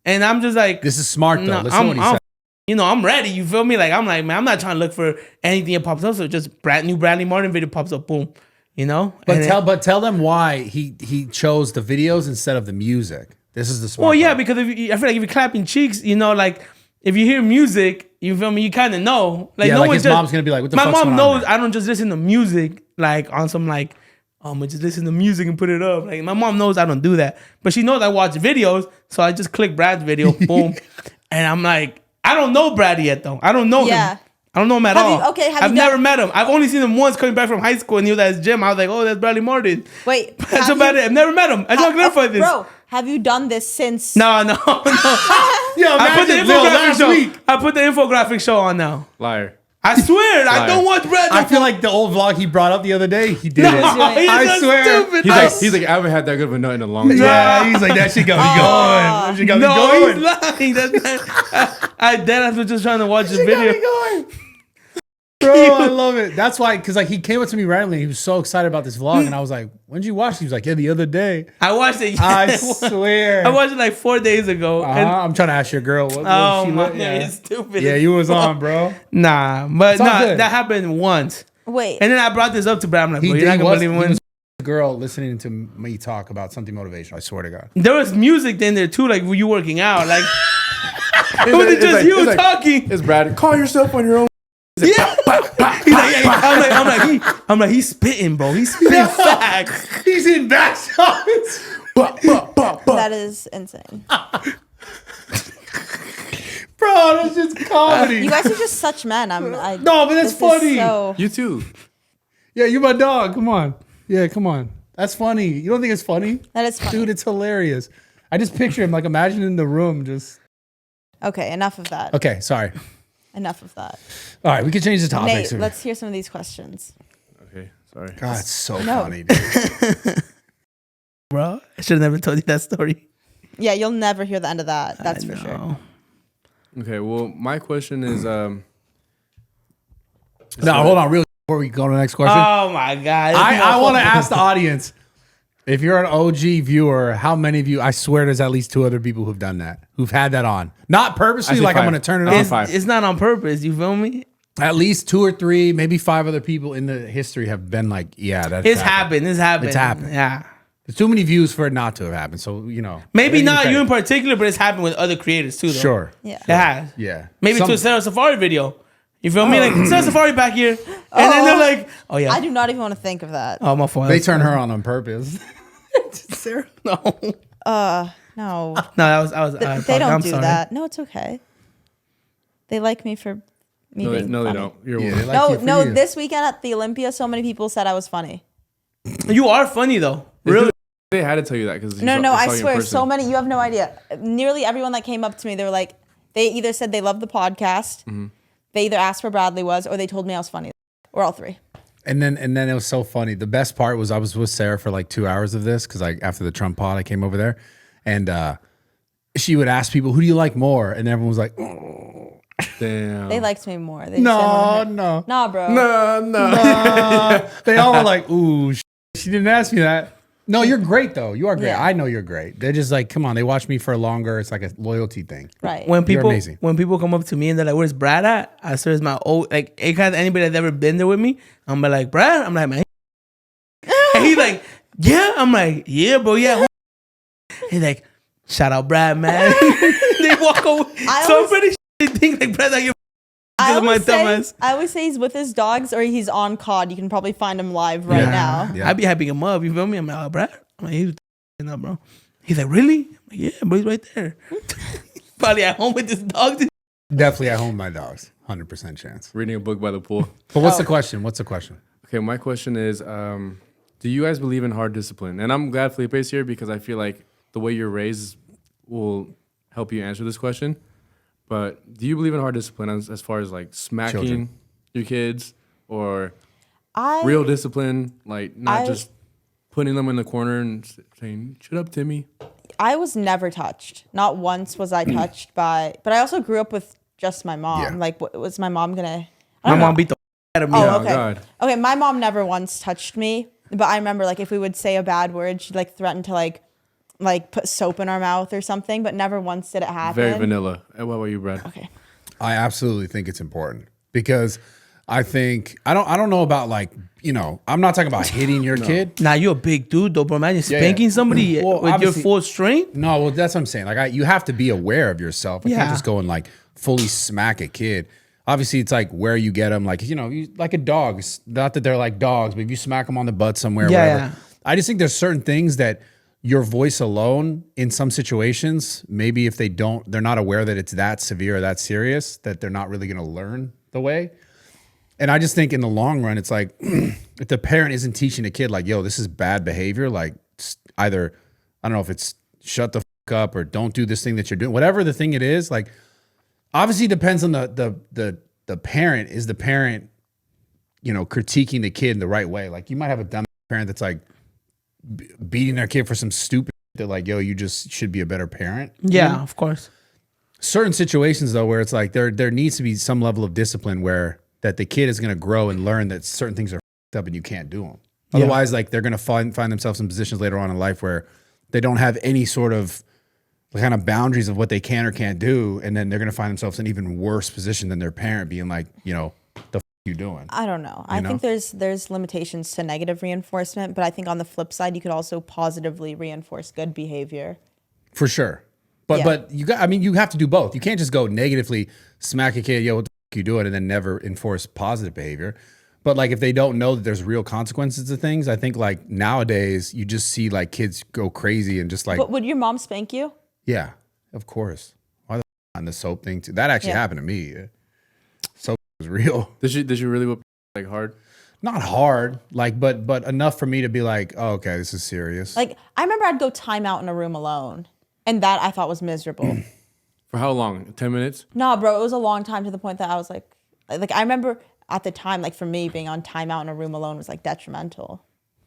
and I'm just like, This is smart though. no, Listen to what he said. I'm ready. You feel me? Like I'm like, man, I'm not trying to look for anything that pops up. So just new Bradley Martin video pops up, boom. You know? And then- But tell them why he chose the videos instead of the music. This is the smart. well, yeah, part. because I feel like if you're clapping cheeks, like if you hear music, you feel me? You kind of know. Like Yeah, no like one his just, mom's gonna be like, "What the my fuck's mom going on knows there?" I don't just listen to music like on some like I'm gonna just listen to music and put it up. Like my mom knows I don't do that, but she knows I watch videos, so I just click Brad's video, boom, and I'm like, I don't know Brad yet though. I don't know Yeah. him. I don't know him at Have all. you- okay, have I've you never done- met him. I've only seen him once coming back from high school, and he was at his gym. I was like, oh, that's Bradley Martin. Wait. That's have about you- it. I've never met him. I don't clarify this. Bro, have you done this since? No. Yo, I put the imagine, Lil, infographic last show. week. I put the infographic show on now. Liar. I swear, I don't watch Brad. I feel like the old vlog he brought up the other day, he did no, it. doing- I I swear. Stupid. He's like I haven't had that good of a nut in a long time. Yeah, he's like, that shit got me going. That shit got me no, going. he's lying. That's not, I dead was just trying to watch the Shit got video. me going. Bro, I love it. That's why, because like he came up to me randomly. He was so excited about this vlog, and I was like, "When did you watch it?" He was like, "Yeah, the other day." I watched it. I swear. I watched it like 4 days ago. and- I'm trying to ask your girl. What oh she my look- god, yeah. it's stupid. Yeah, as you was fuck. on, bro. Nah, but all nah, good. that happened once. Wait. And then I brought this up to Brad. I'm like, He bro, did. you're not He gonna was, believe he when. was girl listening to me talk about something motivational. I swear to God. There was music in there too, like were you working out? Like it was just you talking. It's Brad. Call yourself on your own. Yeah. He's like, I'm like, he's spitting, bro. He's spitting facts. He's in back shots. That is insane. Bro, that's just comedy. You guys are just such men. No, but that's funny. You too. Yeah, you my dog. Come on. Yeah, come on. That's funny. You don't think it's funny? That is funny. Dude, it's hilarious. I just picture him, like, imagine in the room just... Okay, enough of that. Okay, sorry. Enough of that. All right, we can change the topic. Nate, let's hear some of these questions. Okay, sorry. God, it's so No. funny, dude. Bro, I should have never told you that story. Yeah, you'll never hear the end of that. That's for sure. Okay, well, my question is, No, hold on, real before we go to the next question. Oh my God. I want to ask the audience, if you're an OG viewer, how many of you, I swear there's at least 2 other people who've done that, who've had that on. Not purposely, I say like I'm 5. going to turn it I say on. 5. It's not on purpose. You feel me? At least 2 or 3, maybe 5 other people in the history have been like, yeah, that's It's happened. It's happened. It's happened. Yeah. There's too many views for it not to have happened. So, Maybe not okay. you in particular, but it's happened with other creators too, though. Sure. Yeah. It has. Yeah. Maybe to a Sara Safari video. You feel me? Like, Sara Safari back here. And then they're like, oh yeah. I do not even want to think of that. Oh, my fault. They turn her on purpose. Sarah? No. No. No, I was They don't I'm do sorry. that. No, it's okay. They like me for me No, they being don't. funny. You're a Yeah, woman. they like you for No, you. this weekend at the Olympia, so many people said I was funny. You are funny though. Really? They had to tell you that because No, I swear, so many, you have no idea. Nearly everyone that came up to me, they were like, they either said they loved the podcast, they either asked where Bradley was, or they told me I was funny, or all 3. And then it was so funny. The best part was I was with Sarah for like 2 hours of this because after the Trump pod, I came over there, and she would ask people, "Who do you like more?" And everyone was like, "Oh, Damn. They liked me more. They no, said, no, nah, bro. no." They all were like, "Ooh, she didn't ask me that." No, you're great though. You are great. Yeah. I know you're great. They're just like, come on. They watch me for longer. It's like a loyalty thing. Right. When people amazing. when people come up to me and they're like, "Where's Brad at?" I swear it's my old like anybody that's ever been there with me. I'm like, "Brad," I'm like, "Man," and he's like, "Yeah," I'm like, "Yeah, bro, yeah." He's like, "Shout out Brad, man." They walk away. So I'm pretty sure they think like Brad's like your I because of my always, say, dumbass. I always say he's with his dogs or he's on COD. You can probably find him live right now. Yeah. I be hyping him up. You feel me? I'm like, "Oh, Brad." I'm like, "He's up, bro." He's like, "Really?" I'm like, "Yeah, bro, he's right there." Probably at home with his dog. Definitely at home, my dogs. 100% chance. Reading a book by the pool. But what's the question? What's the question? Okay, my question is, do you guys believe in hard discipline? And I'm glad Felipe's here because I feel like the way you're raised will help you answer this question. But do you believe in hard discipline as far as like smacking Children. your kids or I real discipline, like not I- just putting them in the corner and saying, "Shut up, Timmy." I was never touched. Not once was I touched by. But I also grew up with just my mom. Yeah. Like, was my mom gonna? My mom beat the out of me. Oh, Oh, okay. God. Okay, my mom never once touched me, but I remember like if we would say a bad word, she'd like threaten to like put soap in our mouth or something, but never once did it happen. Very vanilla. What about you, Brad? Okay. I absolutely think it's important because I think I don't know about like, I'm not talking about hitting your kid. Nah, you a big dude though, bro. Imagine Yeah, spanking yeah. somebody Well, with your obviously- full strength. No, well, that's what I'm saying. Like, you have to be aware of yourself. I can't Yeah. just go and like fully smack a kid. Obviously, it's like where you get them. Like, like a dog. It's not that they're like dogs, but if you smack them on the butt somewhere, Yeah, whatever. yeah. I just think there's certain things that your voice alone, in some situations, maybe if they're not aware that it's that severe or that serious, that they're not really going to learn the way. And I just think in the long run, it's like if the parent isn't teaching a kid like, yo, this is bad behavior, like either, I don't know if it's shut the fuck up or don't do this thing that you're doing, whatever the thing it is, like obviously it depends on the parent. Is the parent, critiquing the kid in the right way? Like you might have a dumb parent that's like beating their kid for some stupid, they're like, yo, you just should be a better parent. Yeah, of course. Certain situations though, where it's like there needs to be some level of discipline where that the kid is going to grow and learn that certain things are f***ed up and you can't do them. Yeah. Otherwise, like they're going to find themselves in positions later on in life where they don't have any sort of kind of boundaries of what they can or can't do, and then they're going to find themselves in an even worse position than their parent being like, the f- you doing? I don't know. I think there's limitations to negative reinforcement, but I think on the flip side, you could also positively reinforce good behavior. For sure. But you have to do both. You can't just go negatively smack a kid, yo, what the f you doing, and then never enforce positive behavior. But like if they don't know that there's real consequences to things, I think like nowadays you just see like kids go crazy and just like. But would your mom spank you? Yeah, of course. Why the f on the soap thing too? That actually happened to me. Soap was real. Did you really whip like hard? Not hard, like but enough for me to be like, oh, okay, this is serious. Like I remember I'd go time out in a room alone, and that I thought was miserable. For how long? 10 minutes? No, bro, it was a long time to the point that I was like I remember at the time, like for me, being on timeout in a room alone was like detrimental.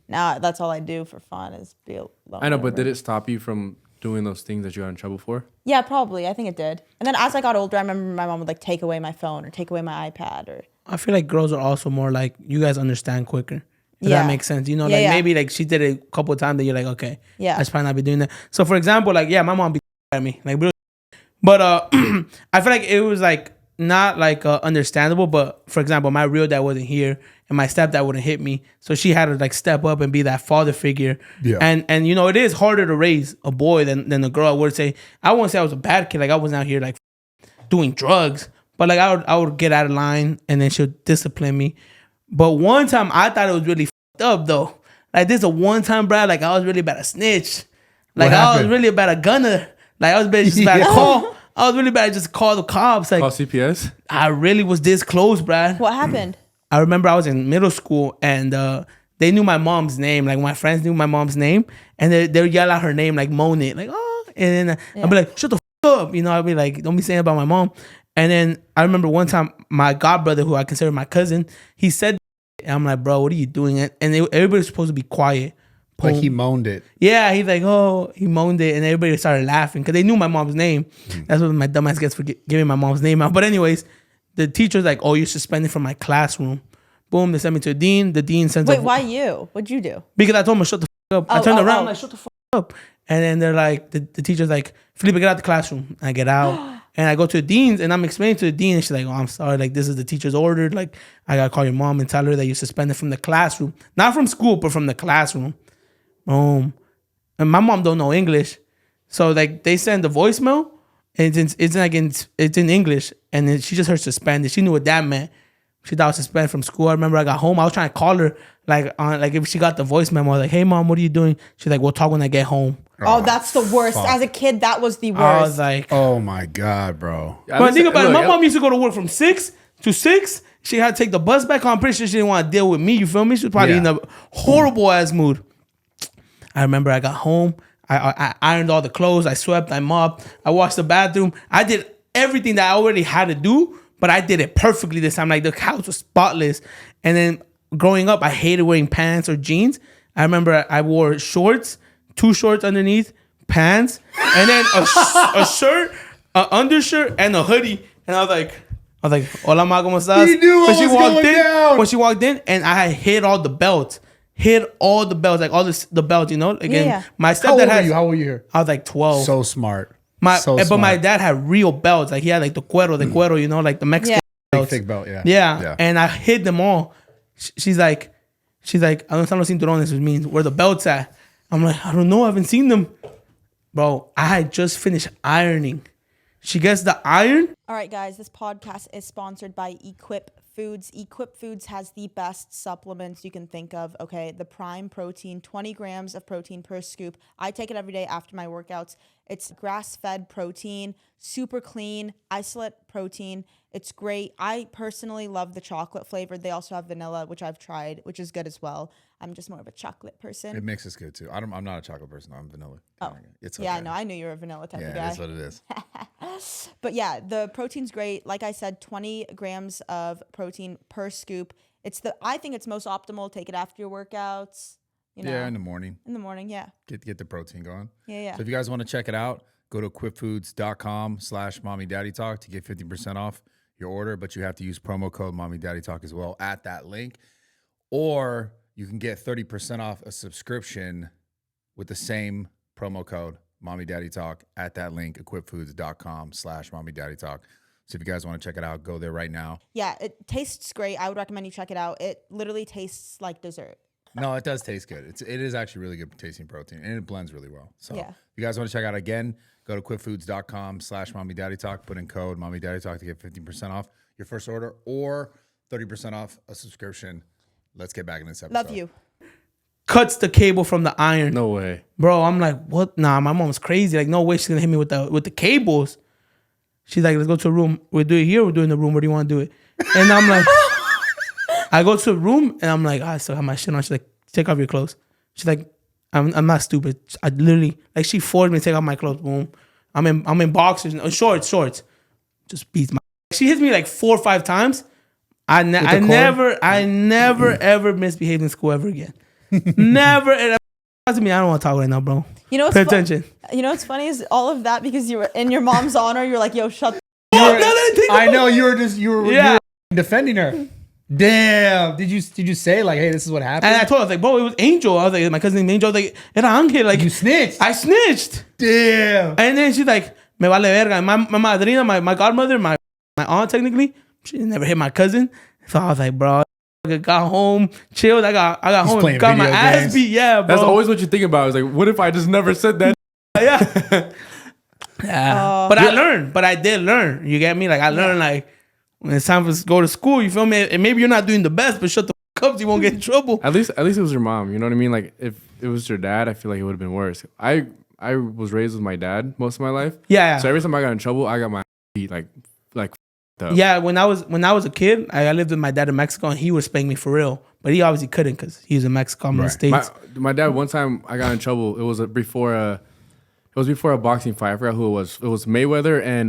Now that's all I do for fun is be alone. I know, but did it stop you from doing those things that you got in trouble for? Yeah, probably. I think it did. And then as I got older, I remember my mom would like take away my phone or take away my iPad or. I feel like girls are also more like you guys understand quicker. If Yeah. that makes sense. You know, Yeah, like yeah. maybe like she did it a couple of times that you're like, okay, Yeah. I should probably not be doing that. So for example, like my mom be at me, like, but I feel like it was like not like understandable. But for example, my real dad wasn't here, and my stepdad wouldn't hit me, so she had to like step up and be that father figure. Yeah. And you know, it is harder to raise a boy than a girl. I would say I wouldn't say I was a bad kid. Like I wasn't out here like doing drugs, but like I would get out of line, and then she'll discipline me. But one time I thought it was really fucked up though. Like this a one time, bro. Like I was really about to snitch. Like What I was happened? really about to gunner. Like I was just about to call. I was really about to just call the cops. Like Call CPS? I really was this close, Brad. What happened? I remember I was in middle school and they knew my mom's name. Like my friends knew my mom's name, and they would yell out her name, like moan it, like oh, and then I'd be like, shut the up, you know. I'd be like, don't be saying about my mom. And then I remember one time my godbrother, who I consider my cousin, he said, and I'm like, bro, what are you doing? And everybody's supposed to be quiet. Like he moaned it. Yeah, he's like, oh, he moaned it, and everybody started laughing because they knew my mom's name. That's what my dumbass gets for giving my mom's name out. But anyways, the teacher's like, oh, you're suspended from my classroom. Boom, they sent me to the dean. The dean sends. Wait, why you? What'd you do? Because I told him to shut the fuck up. I turned around, oh. I'm like, shut the fuck up. And then they're like, the teacher's like, Felipe, get out the classroom. I get out. And I go to the dean's, and I'm explaining to the dean, and she's like, oh, I'm sorry. Like, this is the teacher's order. Like, I got to call your mom and tell her that you're suspended from the classroom. Not from school, but from the classroom. And my mom don't know English. So, like, they send the voicemail, and it's in English. And then she just heard suspended. She knew what that meant. She thought I was suspended from school. I remember I got home. I was trying to call her, like if she got the voice memo. I was like, hey, mom, what are you doing? She's like, we'll talk when I get home. Oh, that's the worst. fuck. As a kid, that was the worst. I was like, Oh my God, bro. but think about it. My mom used to go to work from 6 to 6. She had to take the bus back home. I'm pretty sure she didn't want to deal with me. You feel me? She was probably in a horrible ass mood. I remember I got home. I ironed all the clothes. I swept. I mopped. I washed the bathroom. I did everything that I already had to do, but I did it perfectly this time. Like the house was spotless. And then growing up, I hated wearing pants or jeans. I remember I wore shorts, 2 shorts underneath, pants, and then a shirt, an undershirt, and a hoodie. And I was like, hola, ma, ¿cómo estás? You knew what was going down. When she walked in, and I hit all the belts. Like all the belts, you know? Again, Yeah. my How stepdad old were had, you? How old were you here? I was like 12. So smart. But my dad had real belts. Like he had like the cuero, you know, like the Mexican Big belts. thick belt, yeah. Yeah. And I hid them all. She's like, I don't know cinturones, which means where the belts at. I'm like, I don't know, I haven't seen them. Bro, I had just finished ironing. She gets the iron. All right, guys, this podcast is sponsored by Equip Foods. Equip Foods has the best supplements you can think of, okay? The Prime Protein, 20 grams of protein per scoop. I take it every day after my workouts. It's grass-fed protein, super clean, isolate protein. It's great. I personally love the chocolate flavor. They also have vanilla, which I've tried, which is good as well. I'm just more of a chocolate person. It makes us good too. I'm not a chocolate person. I'm vanilla. Oh, it's okay. yeah, I know. I knew you were a vanilla type of Yeah, guy. that's what it is. But yeah, the protein's great. Like I said, 20 grams of protein per scoop. I think it's most optimal. Take it after your workouts. You know, Yeah, in the morning. in the morning. Yeah. Get the protein going. Yeah. So if you guys want to check it out, go to equipfoods.com/mommydaddytalk to get 50% off your order, but you have to use promo code mommydaddytalk as well at that link. Or you can get 30% off a subscription with the same promo code mommydaddytalk at that link, equipfoods.com/mommydaddytalk. So if you guys want to check it out, go there right now. Yeah, it tastes great. I would recommend you check it out. It literally tastes like dessert. No, it does taste good. It is actually really good tasting protein, and it blends really well. So Yeah. if you guys want to check out again, go to quipfoods.com/mommydaddytalk. Put in code mommydaddytalk to get 15% off your first order or 30% off a subscription. Let's get back in this episode. Love you. Cuts the cable from the iron. No way. Bro, I'm like, what? Nah, my mom's crazy. Like, no way she's gonna hit me with the cables. She's like, let's go to a room. We'll do it here. We'll do it in the room. Where do you want to do it? And I'm like, I go to a room and I'm like, I still have my shit on. She's like, take off your clothes. She's like, I'm not stupid. I literally, like, she forced me to take off my clothes. Boom. I'm in boxers, shorts. Just beats my. She hits me like 4 or 5 times. I never ever misbehaved in school ever again. Never. And to me, I don't want to talk right now, bro. You know what's Pay attention. You know what's funny is all of that because you were in your mom's honor. You're like, yo, shut. I know you were Yeah. defending her. Damn. Did you say like, hey, this is what happened? And I told her, I was like, bro, it was Angel. I was like, my cousin named Angel. I was like, era Ángel. Like, You snitched. I snitched. Damn. And then she's like, me vale verga. And my madrina, my godmother, my aunt technically, she never hit my cousin. So I was like, bro, I got home, chilled. I got home playing and got my video ass games. beat. Yeah, bro. That's always what you think about. It's like, what if I just never said that? Yeah. But I learned. But I did learn. You get me? Like, I learned, like, when it's time to go to school, you feel me? And maybe you're not doing the best, but shut the fuck up so you won't get in trouble. At least it was your mom. You know what I mean? Like, if it was your dad, I feel like it would have been worse. I was raised with my dad most of my life. Yeah. So every time I got in trouble, I got my beat like up. Yeah, when I was a kid, I lived with my dad in Mexico, and he would spank me for real. But he obviously couldn't because he was in Mexico, I'm in the States. My dad, one time I got in trouble. It was before a boxing fight. I forgot who it was. It was Mayweather and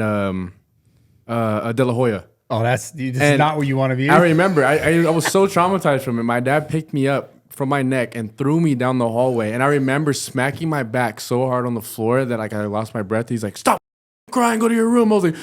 De La Hoya. Oh, this is not where you want to be. I remember. I was so traumatized from it. My dad picked me up from my neck and threw me down the hallway. And I remember smacking my back so hard on the floor that like I lost my breath. He's like, "Stop crying, go to your room." I was like,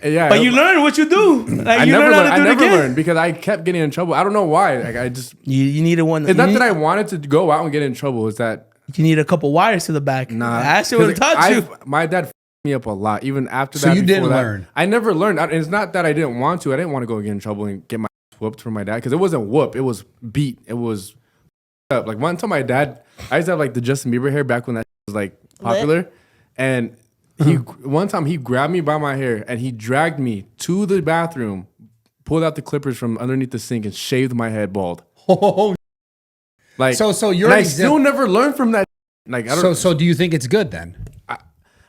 yeah. But you learn what you do. Like, I you never learn how to do it again. learned because I kept getting in trouble. I don't know why. Like I just. You needed one. It's not that I wanted to go out and get in trouble. It's that you need a couple wires to the back. nah. That shit would have taught you. My dad f***ed me up a lot. Even after that. So you didn't before that, learn. I never learned. It's not that I didn't want to. I didn't want to go get in trouble and get my ass whooped from my dad because it wasn't whoop. It was beat. It was up. Like one time, my dad. I used to have like the Justin Bieber hair back when that was like popular, and one time he grabbed me by my hair and he dragged me to the bathroom, pulled out the clippers from underneath the sink and shaved my head bald. Oh, like so you're. and I still never learned from that. Like I don't. So do you think it's good then?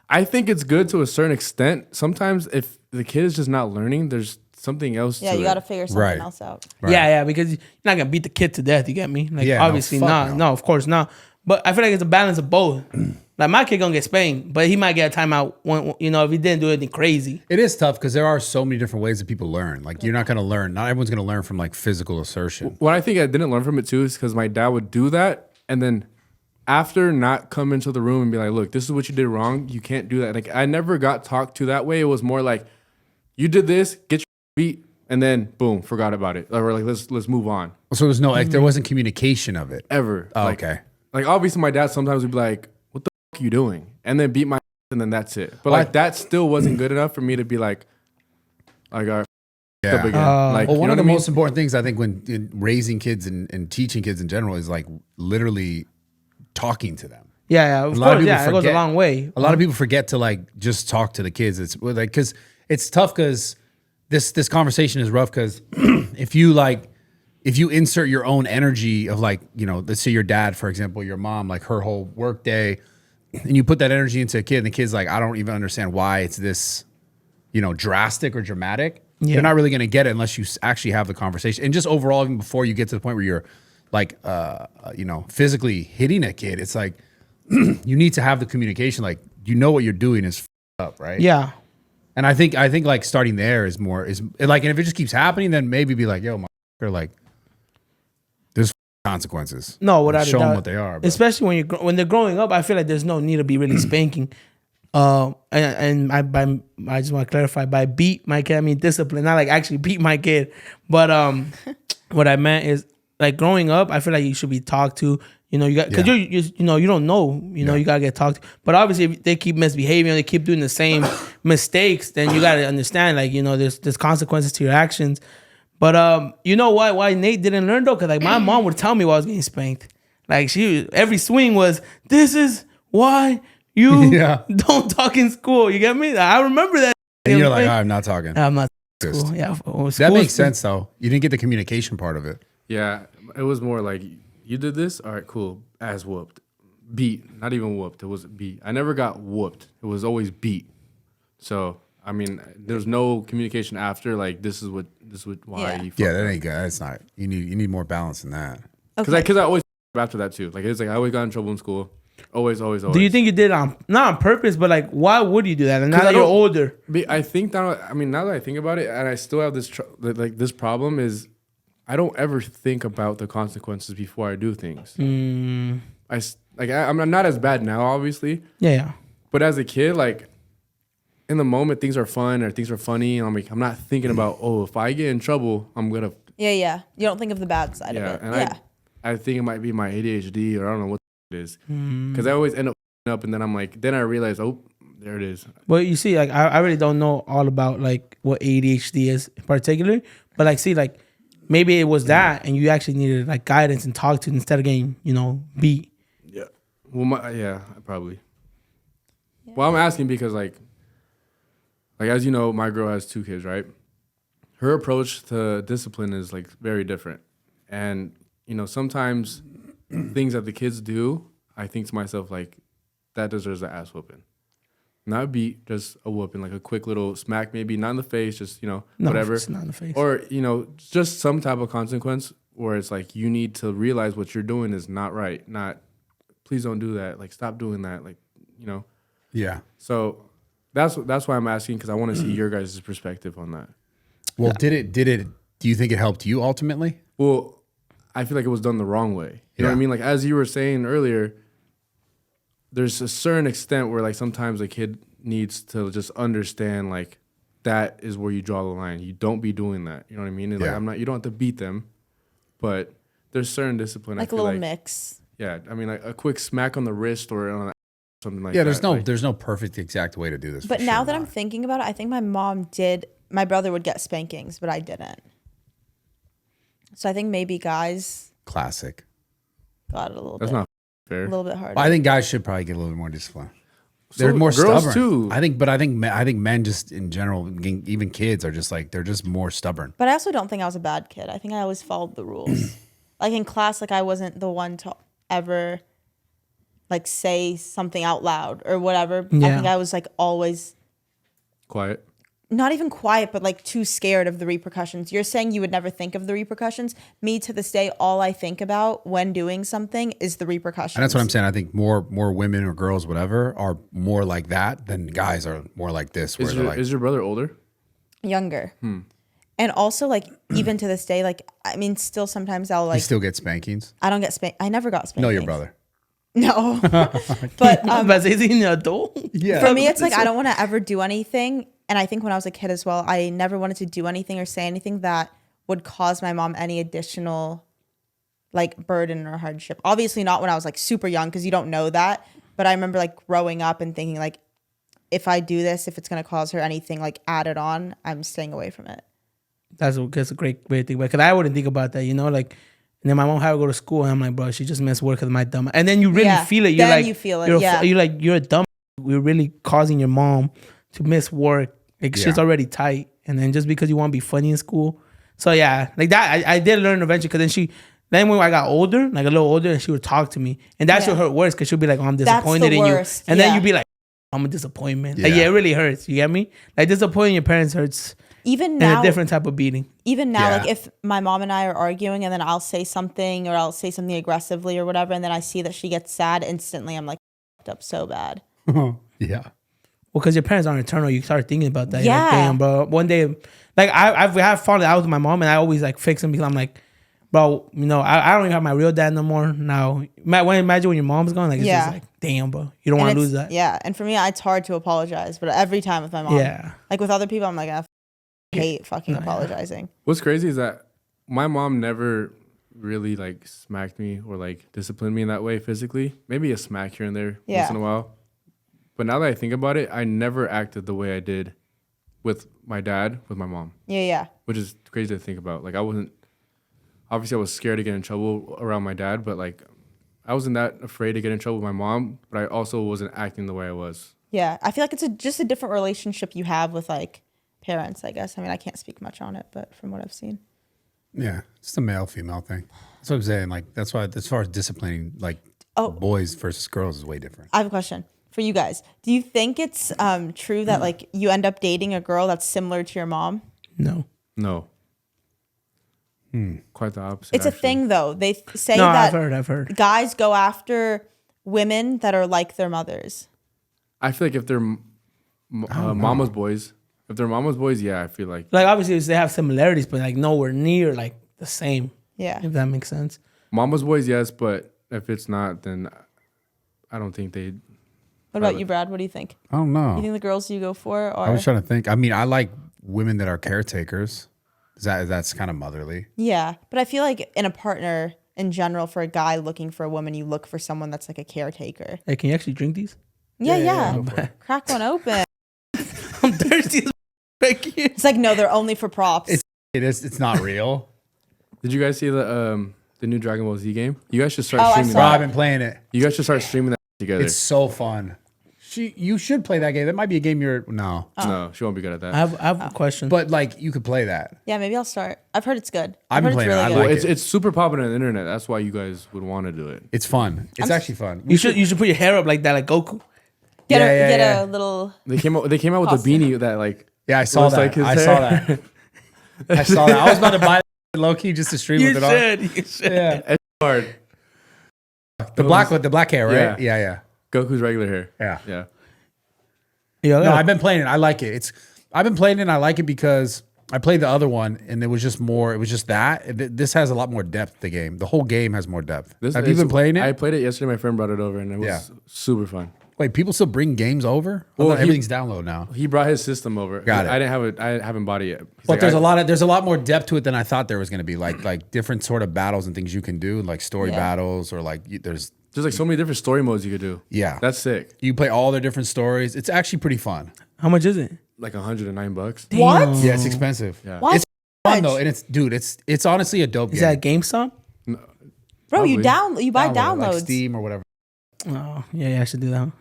I think it's good to a certain extent. Sometimes if the kid is just not learning, there's something else. Yeah, to you it. got to figure something else out. Right. Yeah, because you're not gonna beat the kid to death. You get me? Like, Yeah, no, obviously fuck not. no. No, of course not. But I feel like it's a balance of both. Like my kid gonna get spanked, but he might get a timeout when, if he didn't do anything crazy. It is tough because there are so many different ways that people learn. Like you're not going to learn. Not everyone's going to learn from like physical assertion. What I think I didn't learn from it too is because my dad would do that and then after not come into the room and be like, look, this is what you did wrong. You can't do that. Like I never got talked to that way. It was more like, you did this, get your beat, and then boom, forgot about it. Or like let's move on. So there's no like there wasn't communication of it. Ever. Oh, Like, okay. Like obviously my dad sometimes would be like, what the fuck are you doing? And then beat my ass and then that's it. But like that still wasn't good enough for me to be like all right, Yeah. up again. Like Well, you one know of the what I mean? most important things I think when in raising kids and teaching kids in general is like literally talking to them. Yeah, of A lot of course. people Yeah, it goes a forget. long way. A lot of people forget to like just talk to the kids. It's like because it's tough because this conversation is rough because if you insert your own energy of like let's say your dad, for example, your mom, like her whole work day, and you put that energy into a kid, and the kid's like, I don't even understand why it's this drastic or dramatic. Yeah. You're not really gonna get it unless you actually have the conversation. And just overall, even before you get to the point where you're like physically hitting a kid, it's like you need to have the communication. Like what you're doing is up, right? Yeah. And I think like starting there is like, and if it just keeps happening, then maybe be like, yo, like there's consequences. No, without show a doubt. them what they are. But. Especially when they're growing up, I feel like there's no need to be really spanking. And I just want to clarify, by beat my kid, I mean discipline, not like actually beat my kid. But what I meant is like growing up, I feel like you should be talked to. You know, you got because you know you don't know. You know, you gotta get talked to. But obviously, if they keep misbehaving, they keep doing the same mistakes, then you gotta understand. Like, you know, there's consequences to your actions. But you know why Nate didn't learn though? Because like my mom would tell me while I was getting spanked. Like every swing was, this is why you don't talk in school. You get me? I remember that. And you're like, I'm not talking. I'm not. School. Yeah, that makes sense though. You didn't get the communication part of it. Yeah, it was more like, you did this? All right, cool. Ass whooped. Beat. Not even whooped. It was beat. I never got whooped. It was always beat. So, I mean, there's no communication after, like, this is why you fucked that ain't good. That's not. You need more balance than that. Because I always after that too. Like, it's like I always got in trouble in school. Always. Do you think you did not on purpose, but like, why would you do that? And now that you're older, I think that, I mean, now that I think about it, and I still have this this problem is, I don't ever think about the consequences before I do things. I'm not as bad now, obviously. Yeah. But as a kid, like, in the moment, things are fun or things are funny, and I'm not thinking about, if I get in trouble, I'm gonna. Yeah. You don't think of the bad side of it. And I think it might be my ADHD, or I don't know what it is, because I always end up, and then I'm like, then I realize, there it is. Well, you see, like, I really don't know all about like what ADHD is in particular, but like, see, like, maybe it was that, and you actually needed like guidance and talk to instead of getting, you know, beat. Yeah. Well, probably. Yeah. Well, I'm asking because like as you know, my girl has 2 kids, right? Her approach to discipline is like very different, and you know, sometimes things that the kids do, I think to myself like, that deserves an ass whooping. Not a beat, just a whooping, like a quick little smack, maybe not in the face, just, you know, whatever. It's not in the face. Or, you know, just some type of consequence where it's like, you need to realize what you're doing is not right. Please don't do that. Like, stop doing that. Like, you know. Yeah. So that's why I'm asking, because I want to see your guys' perspective on that. Well, do you think it helped you ultimately? Well, I feel like it was done the wrong way. You know what I mean? Like, as you were saying earlier, there's a certain extent where like sometimes a kid needs to just understand like that is where you draw the line. You don't be doing that. You know what I mean? And like, you don't have to beat them, but there's certain discipline. Like a little mix. Yeah. I mean, like a quick smack on the wrist or on something like that. Yeah, there's no perfect exact way to do this. But now that I'm thinking about it, I think my brother would get spankings, but I didn't. So I think maybe guys classic got it a little bit. That's not fair. A little bit harder. I think guys should probably get a little bit more discipline. They're more girls stubborn too. I think men just in general, even kids, are just like, they're just more stubborn. But I also don't think I was a bad kid. I think I always followed the rules. Like in class, like I wasn't the one to ever like say something out loud or whatever. Yeah. I think I was like always quiet. Not even quiet, but like too scared of the repercussions. You're saying you would never think of the repercussions. Me, to this day, all I think about when doing something is the repercussions. And that's what I'm saying. I think more women or girls, whatever, are more like that than guys are more like this. Is your brother older? Younger. And also, like, even to this day, like, I mean, still sometimes I'll like. You still get spankings? I don't get spanked. I never got spanked. No, your brother. No. But is he an adult? Yeah. For me, it's like I don't want to ever do anything. And I think when I was a kid as well, I never wanted to do anything or say anything that would cause my mom any additional like burden or hardship. Obviously not when I was like super young, because you don't know that. But I remember like growing up and thinking like, if I do this, if it's going to cause her anything like added on, I'm staying away from it. That's a great way to think about it. Because I wouldn't think about that, you know, like, and then my mom had to go to school and I'm like, bro, she just missed work because of my dumb. And then you really feel it. You're then like, you feel it. You're a dumb. We're really causing your mom to miss work. Like shit's already tight. And then just because you want to be funny in school. So yeah, like that, I did learn eventually. Because then when I got older, like a little older, and she would talk to me. And that should hurt worse because she'll be like, oh, I'm disappointed in you. And then you'd be like, I'm a disappointment. Like, it really hurts. You get me? Like disappointing your parents hurts. Even now, a different type of beating. Even now, like if my mom and I are arguing and then I'll say something or I'll say something aggressively or whatever, and then I see that she gets sad, instantly I'm like, up so bad. Yeah. Well, because your parents aren't eternal, you start thinking about that. Yeah. You're like, damn, bro. One day, like I've fallen out with my mom, and I always like fix them because I'm like, bro, you know, I don't even have my real dad no more now. Imagine when your mom's gone, like it's just like, damn, bro, you don't want to lose that. Yeah, and for me, it's hard to apologize, but every time with my mom, like with other people, I'm like, I hate fucking apologizing. What's crazy is that my mom never really like smacked me or like disciplined me in that way physically. Maybe a smack here and there Yeah. once in a while. But now that I think about it, I never acted the way I did with my dad, with my mom, Yeah. which is crazy to think about. Like I wasn't, obviously I was scared to get in trouble around my dad, but like I wasn't that afraid to get in trouble with my mom, but I also wasn't acting the way I was. Yeah. I feel like it's just a different relationship you have with like parents, I guess. I mean, I can't speak much on it, but from what I've seen. Yeah, it's a male female thing. That's what I'm saying. Like that's why, as far as disciplining, like boys versus girls is way different. I have a question for you guys. Do you think it's true that like you end up dating a girl that's similar to your mom? No. No. Quite the opposite. It's a actually. thing though. They say No, that I've heard. guys go after women that are like their mothers. I feel like if they're mama's boys, yeah, I feel like. Like obviously they have similarities, but like nowhere near like the same. Yeah. If that makes sense. Mama's boys, yes, but if it's not, then I don't think they. What about you, Brad? What do you think? I don't know. You think the girls you go for are? I was trying to think. I mean, I like women that are caretakers. That's kind of motherly. Yeah, but I feel like in a partner in general, for a guy looking for a woman, you look for someone that's like a caretaker. Hey, can you actually drink these? Yeah. Crack one open. I'm thirsty as thank you. It's like, no, they're only for props. It's not real. Did you guys see the new Dragon Ball Z game? You guys should start Oh, I streaming saw Bro, that. I've been playing it. You guys should start streaming that together. It's so fun. You should play that game. That might be a game no. No, she won't be good at that. I have a question. But like you could play that. Yeah, maybe I'll start. I've heard it's good. I've heard been it's playing it. I really like good. it. It's super popular on the internet. That's why you guys would want to do it. It's fun. It's actually fun. you should put your hair up like that, like Goku. Get Yeah. a little. They came out with a beanie that like. Yeah, I saw looks that. like his I hair. saw that. I saw that. I was about to buy that low key just to stream with it on. You should. Yeah. It's hard. The black hair, right? Yeah. Goku's regular hair. Yeah. Yeah. Yo, No, I've been playing it. I like it. I've been playing it and I like it because I played the other one and it was just that. This has a lot more depth, the game. The whole game has more depth. Have you been playing it? I played it yesterday. My friend brought it over and it was Yeah. super fun. Wait, people still bring games over? Well, Well, everything's download now. He brought his system over. Got it. I didn't have it. I haven't bought it yet. He's But like, there's a lot more depth to it than I thought there was going to be. Like different sort of battles and things you can do, like story battles or like there's like so many different story modes you could do. Yeah. That's sick. you play all their different stories. It's actually pretty fun. How much is it? Like $109. What? Yeah, it's expensive. Yeah. Why It's fun though, and it's honestly a dope Is game. that GameStop? Bro, you Probably. you buy Download it, downloads. like Steam or whatever. Oh, yeah, I should do that.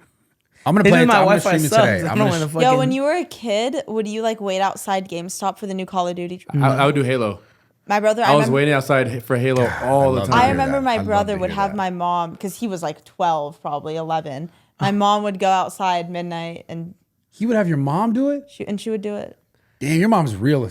I'm gonna It's play it. my I'm gonna Wi-Fi stream it sucks. today. I I'm don't gonna want to Yo, fucking. when you were a kid, would you like wait outside GameStop for the new Call of Duty? I would do Halo. My brother, I was remember, waiting outside for Halo all the love time. I hear remember that. my I'd love brother to would hear have that. my mom, because he was like 12, probably 11. My mom would go outside midnight and He would have your mom do it? she would do it. Damn, your mom's real.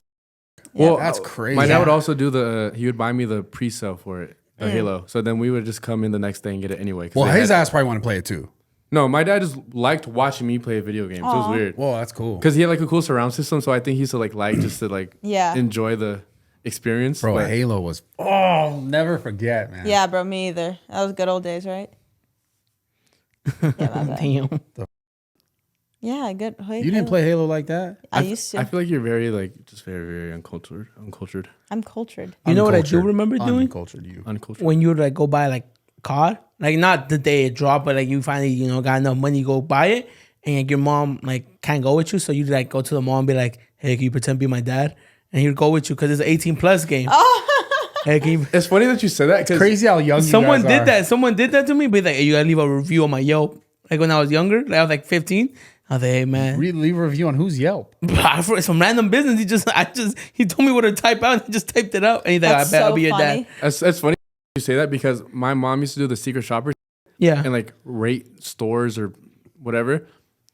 Well, That's crazy. My dad would also do he would buy me the pre-sale for it, the Halo. So then we would just come in the next day and get it anyway. 'Cause Well, they his had- ass probably want to play it too. No, my dad just liked watching me play video games. It was weird. Whoa, that's cool. Because he had like a cool surround system, so I think he used to like just to like Yeah. enjoy the experience. Bro, but Halo was I'll never forget, man. Yeah, bro, me either. That was good old days, right? Yeah, my bad. Damn. Yeah, good. You didn't play Halo like that? I used to. I feel like you're very like just very uncultured. I'm cultured. You know what I do Uncultured. remember doing? Uncultured you. Uncultured. When you would like go buy like COD, like not the day it dropped, but like you finally got enough money to go buy it, and like, your mom like can't go with you, so you like go to the mom and be like, "Hey, can you pretend to be my dad?" And he'd go with you because it's an 18+ game. Hey, can you? It's funny that you said that because Crazy how young Someone you guys did are. that. Someone did that to me, but like, hey, you gotta leave a review on my Yelp. Like when I was younger, like I was like 15. I was like, hey man, Leave a review on who's Yelp. for some random business. He told me what to type out. And I just typed it out, and he's like, That's I bet I'll so be your funny. dad. that's funny you say that because my mom used to do the secret shopper Yeah. and like rate stores or whatever.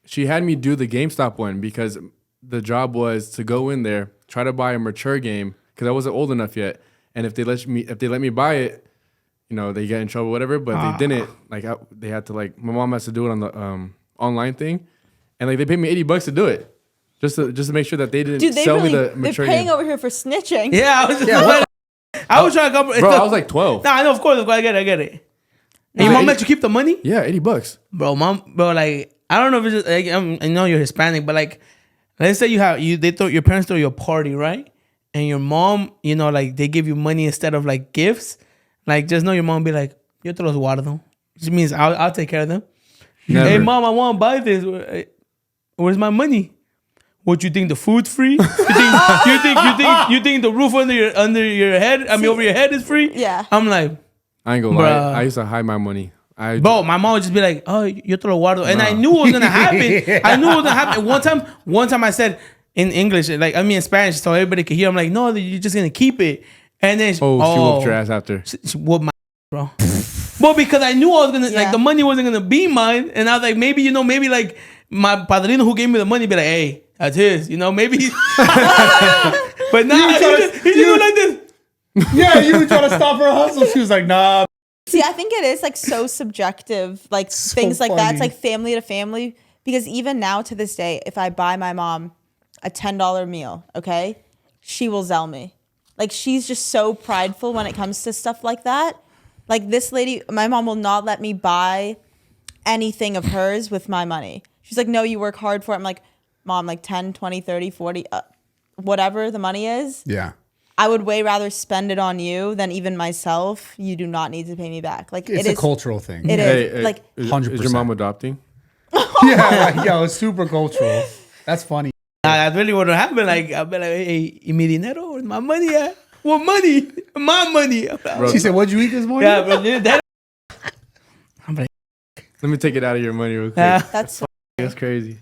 She had me do the GameStop one because the job was to go in there, try to buy a mature game because I wasn't old enough yet, and if they let me buy it, they get in trouble, whatever. But they didn't. Like they had to like my mom has to do it on the online thing, and like they paid me $80 to do it, just to make sure that they didn't Dude, they sell really, me the they're mature paying game. over here for snitching. Yeah, I was just I was trying to come. Bro, I was like 12. Nah, I know, of course, I get it. And your mom let you keep the money? Yeah, $80. Bro, like, I don't know if it's just, like, I know you're Hispanic, but like, let's say your parents throw you a party, right? And your mom, like, they give you money instead of like gifts. Like, just know your mom be like, yo te los guardo. Which means I'll take care of them. Never. Hey, mom, I want to buy this. Where's my money? What, you think the food's free? You think the roof under your head? I mean, over your head is free? Yeah. I'm like, I ain't gonna lie. I used to hide my money. bro, my mom would just be like, oh, yo te lo guardo. And I knew it was gonna happen. I knew it was gonna happen. One time I said in English, like, I mean in Spanish, so everybody could hear. I'm like, no, you're just gonna keep it. And then she whooped your ass after. She whooped my bro. Well, because I knew I was gonna like the money wasn't gonna be mine, and I was like, maybe like my padrino who gave me the money be like, hey, that's his, maybe. But nah, he do like this. Yeah, you were trying to stop her hustle. She was like, nah. See, I think it is like so subjective, like things like that. It's like family to family. Because even now to this day, if I buy my mom a $10 meal, okay, she will zell me. Like, she's just so prideful when it comes to stuff like that. Like, this lady, my mom will not let me buy anything of hers with my money. She's like, no, you work hard for it. I'm like, mom, like 10, 20, 30, 40, whatever the money is. Yeah. I would way rather spend it on you than even myself. You do not need to pay me back. Like, It's a cultural thing. It is. Like, is 100%. your mom adopting? Yeah, it's super cultural. That's funny. That's really what would happen. Like, I'll be like, hey, y mi dinero? Where's my money at? What money? My money. Bro, she said, what'd you eat this morning? Yeah, bro. That, I'm like, Let me take it out of your money real quick. that's so That's crazy.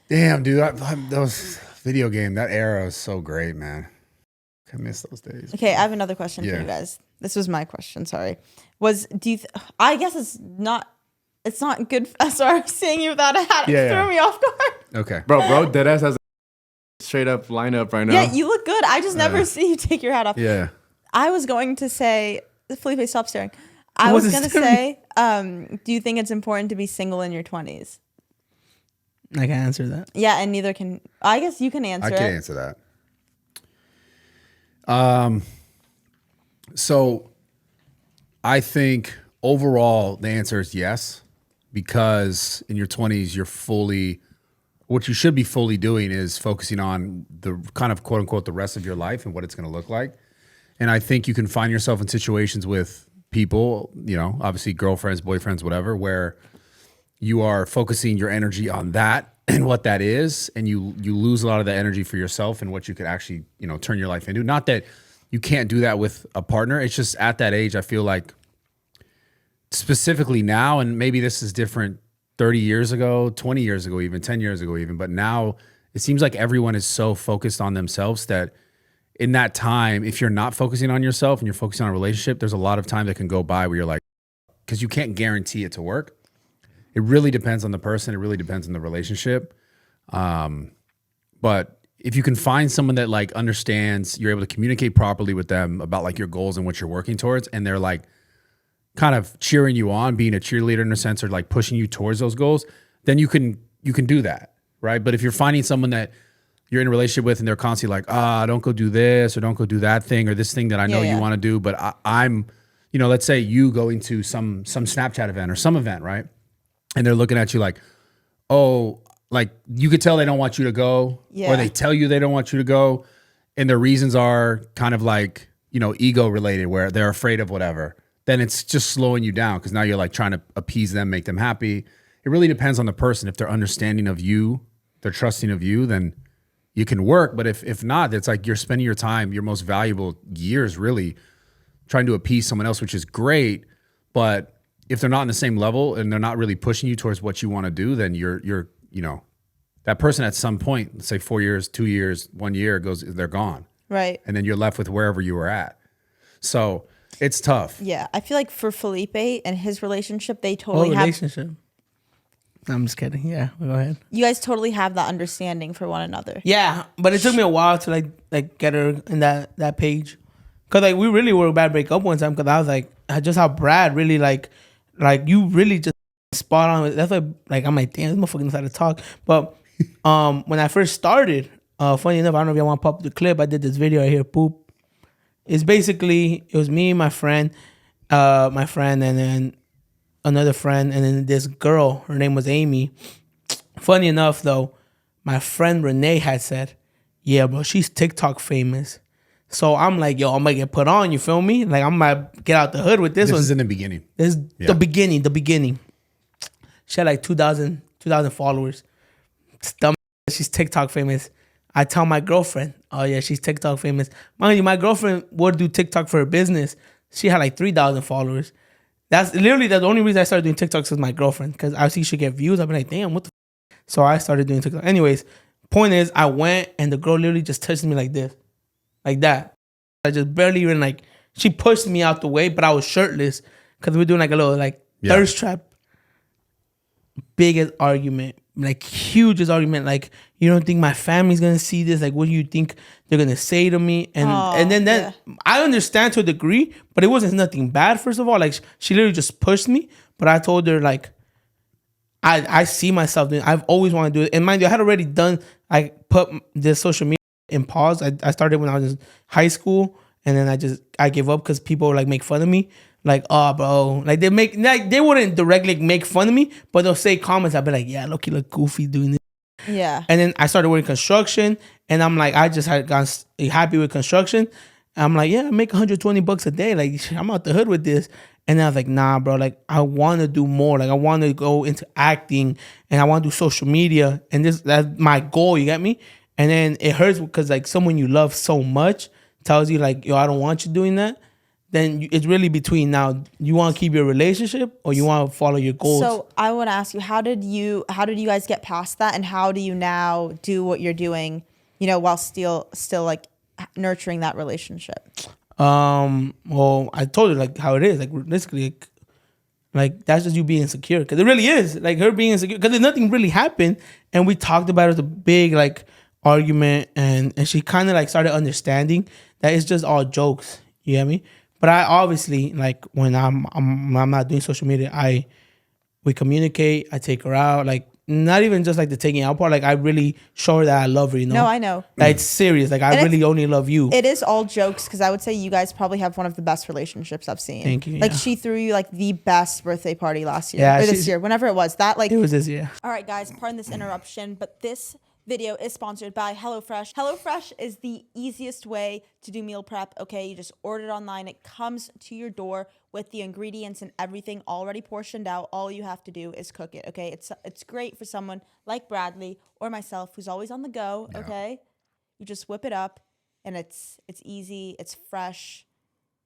Damn, dude. Those video game, that era was so great, man. I miss those days. okay. I have another question for you guys. This was my question. Sorry. I guess it's not good. Sorry, seeing you without a hat threw me off guard. Okay. Bro, Deadass has a straight up lineup right now. Yeah, you look good. I just never see you take your hat off. Yeah. I was going to say, Felipe, stop staring. I was going to say, do you think it's important to be single in your 20s? I can't answer that. Yeah, and neither can. I guess you can answer I can answer that. So I think overall the answer is yes, because in your 20s what you should be fully doing is focusing on the kind of quote unquote the rest of your life and what it's going to look like. And I think you can find yourself in situations with people, obviously girlfriends, boyfriends, whatever, where you are focusing your energy on that and what that is, and you lose a lot of the energy for yourself and what you could actually, turn your life into. Not that you can't do that with a partner. It's just at that age, I feel like specifically now, and maybe this is different 30 years ago, 20 years ago, even 10 years ago, even, but now it seems like everyone is so focused on themselves that in that time, if you're not focusing on yourself and you're focusing on a relationship, there's a lot of time that can go by where you're like, because you can't guarantee it to work. It really depends on the person. It really depends on the relationship. But if you can find someone that like understands, you're able to communicate properly with them about like your goals and what you're working towards, and they're like kind of cheering you on, being a cheerleader in a sense, or like pushing you towards those goals, then you can do that, right? But if you're finding someone that you're in a relationship with and they're constantly like, don't go do this or don't go do that thing or this thing that I know you want to do, but I'm, let's say you go into some Snapchat event or some event, right? And they're looking at you like, oh, like you could tell they don't want you to go, or they tell you they don't want you to go, and their reasons are kind of like, ego related, where they're afraid of whatever. Then it's just slowing you down because now you're like trying to appease them, make them happy. It really depends on the person. If they're understanding of you, they're trusting of you, then you can work. But if not, it's like you're spending your time, your most valuable years really trying to appease someone else, which is great. But if they're not on the same level and they're not really pushing you towards what you want to do, then you're that person at some point, let's say 4 years, 2 years, 1 year they're gone. Right. And then you're left with wherever you were at. So it's tough. Yeah. I feel like for Felipe and his relationship, they totally have. Relationship. I'm just kidding. Yeah, go ahead. You guys totally have that understanding for one another. Yeah, but it took me a while to like get her in that page, cause like we really were about to break up one time, cause I was like, just how Brad really like you really just spot on. That's why like I'm like, damn, this motherfucker knows how to talk. But when I first started, funny enough, I don't know if y'all want to pop the clip. I did this video right here, poop. It's basically it was me, my friend, and then another friend, and then this girl. Her name was Amy. Funny enough, though, my friend Renee had said, "Yeah, bro, she's TikTok famous." So I'm like, yo, I'm gonna get put on. You feel me? Like I'm gonna get out the hood with this This one. is in the beginning. This is the beginning. The beginning. She had like 2,000 followers. It's dumb. She's TikTok famous. I tell my girlfriend, oh yeah, she's TikTok famous. Mind you, my girlfriend would do TikTok for her business. She had like 3,000 followers. That's literally the only reason I started doing TikToks with my girlfriend, because I see she get views. I'd be like, damn, what the So I started doing TikTok. Anyways, point is, I went and the girl literally just touched me like this. Like that. I just barely even like, she pushed me out the way, but I was shirtless because we were doing like a little like thirst trap. Biggest argument, like hugest argument. Like, you don't think my family's gonna see this? Like, what do you think they're gonna say to me? And then I understand to a degree, but it wasn't nothing bad. First of all, like she literally just pushed me, but I told her like, I see myself doing. I've always wanted to do it, and mind you, I had already done. I put the social media in pause. I started when I was in high school, and then I gave up because people like make fun of me. Like, oh, bro, like they wouldn't directly make fun of me, but they'll say comments. I'll be like, yeah, look, you look goofy doing this. Yeah. And then I started working construction, and I'm like, I just had gotten happy with construction. I'm like, yeah, I make $120 a day. Like, I'm out the hood with this. And then I was like, nah, bro, like I want to do more. Like I want to go into acting, and I want to do social media, and that's my goal. You get me? And then it hurts because like someone you love so much tells you like, yo, I don't want you doing that. Then it's really between now. You want to keep your relationship or you want to follow your goals? So I want to ask you, how did you guys get past that, and how do you now do what you're doing, while still like nurturing that relationship? Well, I told her like how it is. Like realistically, like that's just you being insecure, because it really is. Like her being insecure because nothing really happened, and we talked about it as a big like argument, and she kind of like started understanding that it's just all jokes. You get me? But I obviously, like, when I'm not doing social media, we communicate. I take her out, like, not even just like the taking out part. Like, I really show her that I love her. No, I know. Like, it's serious. Like, I really only love you. It is all jokes, because I would say you guys probably have one of the best relationships I've seen. Thank you. Like, yeah. she threw you like the best birthday party last year, Yeah, or this year, whenever it was. It was this year. All right, guys, pardon this interruption, but this video is sponsored by HelloFresh. HelloFresh is the easiest way to do meal prep, okay? You just order it online. It comes to your door with the ingredients and everything already portioned out. All you have to do is cook it, okay? It's great for someone like Bradley or myself who's always on the go, okay? You just whip it up, and it's easy, it's fresh,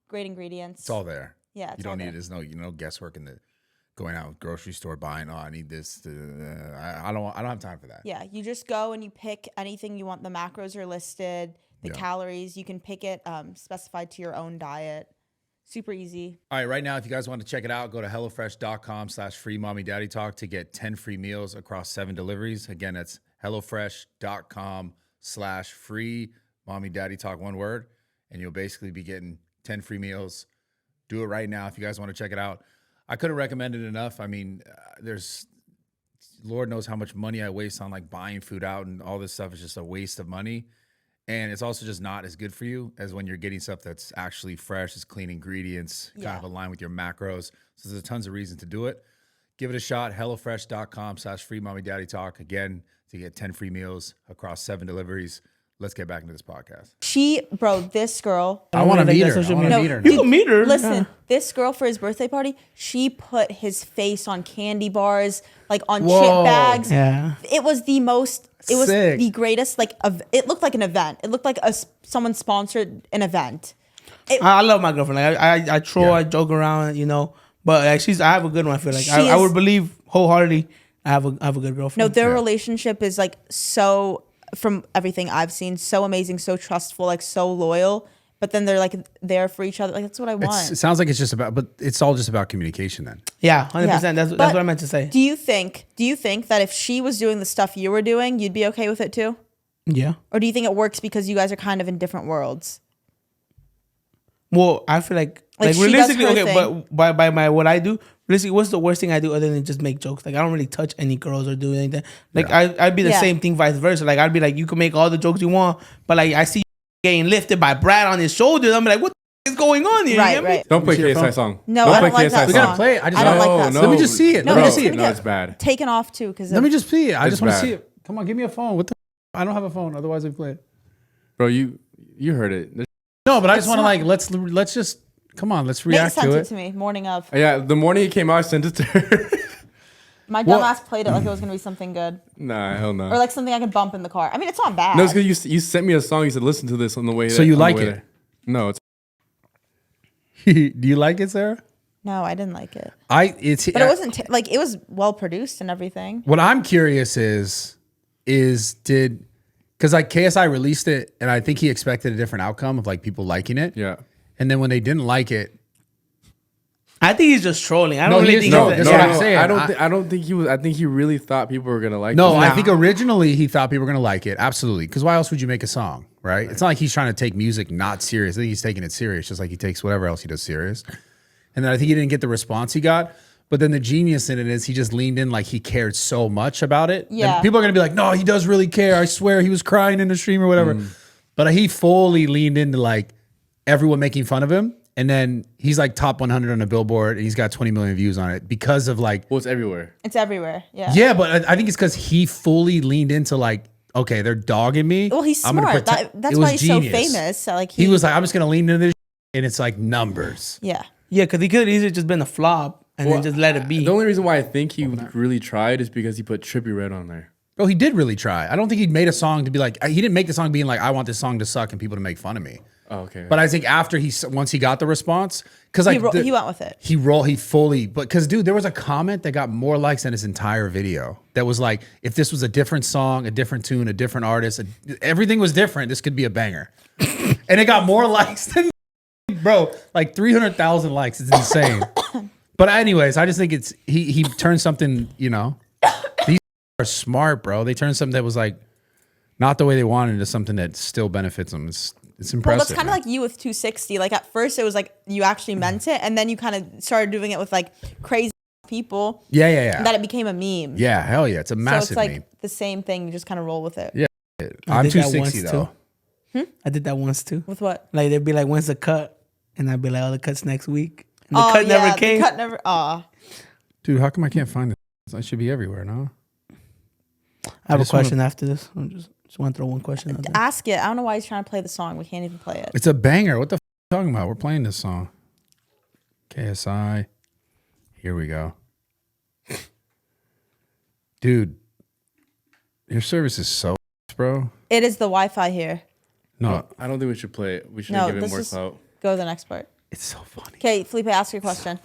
great ingredients. It's all there. Yeah, you don't need. There's no guesswork in the going out grocery store buying. Oh, I need this. I don't have time for that. Yeah, you just go and you pick anything you want. The macros are listed, the calories. You can pick it specified to your own diet. Super easy. All right, right now, if you guys want to check it out, go to HelloFresh.com/free mommy daddy talk to get 10 free meals across 7 deliveries. Again, that's HelloFresh.com/free mommy daddy talk, one word, and you'll basically be getting 10 free meals. Do it right now if you guys want to check it out. I couldn't recommend it enough. I mean, there's Lord knows how much money I waste on like buying food out, and all this stuff is just a waste of money. And it's also just not as good for you as when you're getting stuff that's actually fresh, it's clean ingredients, kind of aligned with your macros. So there's tons of reason to do it. Give it a shot. HelloFresh.com/free mommy daddy talk. Again, to get 10 free meals across 7 deliveries. Let's get back into this podcast. This girl. I want to meet her. You Dude, can meet her. Listen, this girl for his birthday party, she put his face on candy bars, like on chip bags. Yeah. It was the most. It was Sick. the greatest. Like, it looked like an event. It looked like someone sponsored an event. I love my girlfriend. Like I troll, I joke around, But like I have a good one. I feel like I would believe wholeheartedly I have a good girlfriend. No, their relationship is like so. From everything I've seen, so amazing, so trustful, like so loyal. But then they're like there for each other. Like that's what I want. It sounds like it's just about, but it's all just about communication then. Yeah, 100%. That's what I meant to say. Do you think that if she was doing the stuff you were doing, you'd be okay with it too? Yeah. Or do you think it works because you guys are kind of in different worlds? Well, I feel like realistically, okay, but by my what I do, realistically, what's the worst thing I do other than just make jokes? Like I don't really touch any girls or do anything. Like I'd be the same thing, vice versa. Like I'd be like, you can make all the jokes you want, but like I see you getting lifted by Brad on his shoulders. I'm like, what the is going on here? Right. Don't play KSI song. No, I don't like that We song. gotta play it. I don't like that song. Let me just see it. No, Let me see it. No, it's bad. Taken off too, because Let me just see it. I just want to bad. see it. Come on, give me a phone. What the? I don't have a phone. Otherwise, we play it. Bro, you heard it. No, but I just It's want to not- like let's just come on, let's Nate react sent to it it. to me morning of. Yeah, the morning it came out, I sent it to her. My Well- dumbass played it like it was gonna be something good Nah, hell no. or like something I could bump in the car. I mean, it's not bad. No, it's because you sent me a song. You said listen to this on the way. So you on the like way it? there. No, it's Do you like it, Sarah? No, I didn't like it. But But it wasn't like it was well produced and everything. What I'm curious is did because like KSI released it and I think he expected a different outcome of like people liking it. yeah. And then when they didn't like it, I think he's just trolling. I No, don't he really is think trolling. he's That's what I'm saying. I don't think he was. I think he really thought people were gonna like. no, it. I think originally he thought people were gonna like it. Absolutely. Because why else would you make a song, right? It's not like he's trying to take music not serious. I think he's taking it serious, just like he takes whatever else he does serious. And then I think he didn't get the response he got. But then the genius in it is he just leaned in like he cared so much about it. Yeah. And people are gonna be like, no, he does really care. I swear he was crying in the stream or whatever. But he fully leaned into like everyone making fun of him. And then he's like top 100 on the Billboard and he's got 20 million views on it because of like, Well, it's everywhere. It's everywhere. Yeah. yeah, but I think it's because he fully leaned into like, okay, they're dogging me. Well, he's I'm gonna smart. protect- That's It why was he's so genius. famous. So like He was like, I'm just gonna lean into this, and it's like numbers. yeah. Yeah, because he could have easily just been a flop and then just let it be. The only reason why I think he really tried is because he put Trippie Redd on there. Bro, he did really try. I don't think he'd made a song to be like, he didn't make the song being like, I want this song to suck and people to make fun of me. Oh, okay. But I think after once he got the response, because like He went with it. he fully, but because dude, there was a comment that got more likes than his entire video. That was like, if this was a different song, a different tune, a different artist, everything was different. This could be a banger, and it got more likes than bro, like 300,000 likes. It's insane. But anyways, I just think it's he turned something. You know, these are smart, bro. They turned something that was like not the way they wanted into something that still benefits them. It's Well, impressive. that's kind of like you with 260. Like at first it was like you actually meant it, and then you kind of started doing it with like crazy people. yeah. That it became a meme. Yeah, hell yeah. It's a So massive it's like meme. the same thing. You just kind of roll with it. Yeah. I I'm did that 260 once, though. too. I did that once too. With what? Like they'd be like, "When's the cut?" And I'd be like, "Oh, the cut's next week." And the Oh cut yeah, never came. the cut never. Dude, how come I can't find it? I should be everywhere, no? I have a just wanna- question after this. I just want to throw one question out there. Ask it. I don't know why he's trying to play the song. We can't even play it. It's a banger. What the f are you talking about? We're playing this song. KSI. Here we go. Dude, your service is so bro. It is the Wi-Fi here. No, I don't think we should play it. We should No, give it this more is. clout. Go to the next part. it's so funny. Okay, Felipe, ask your question.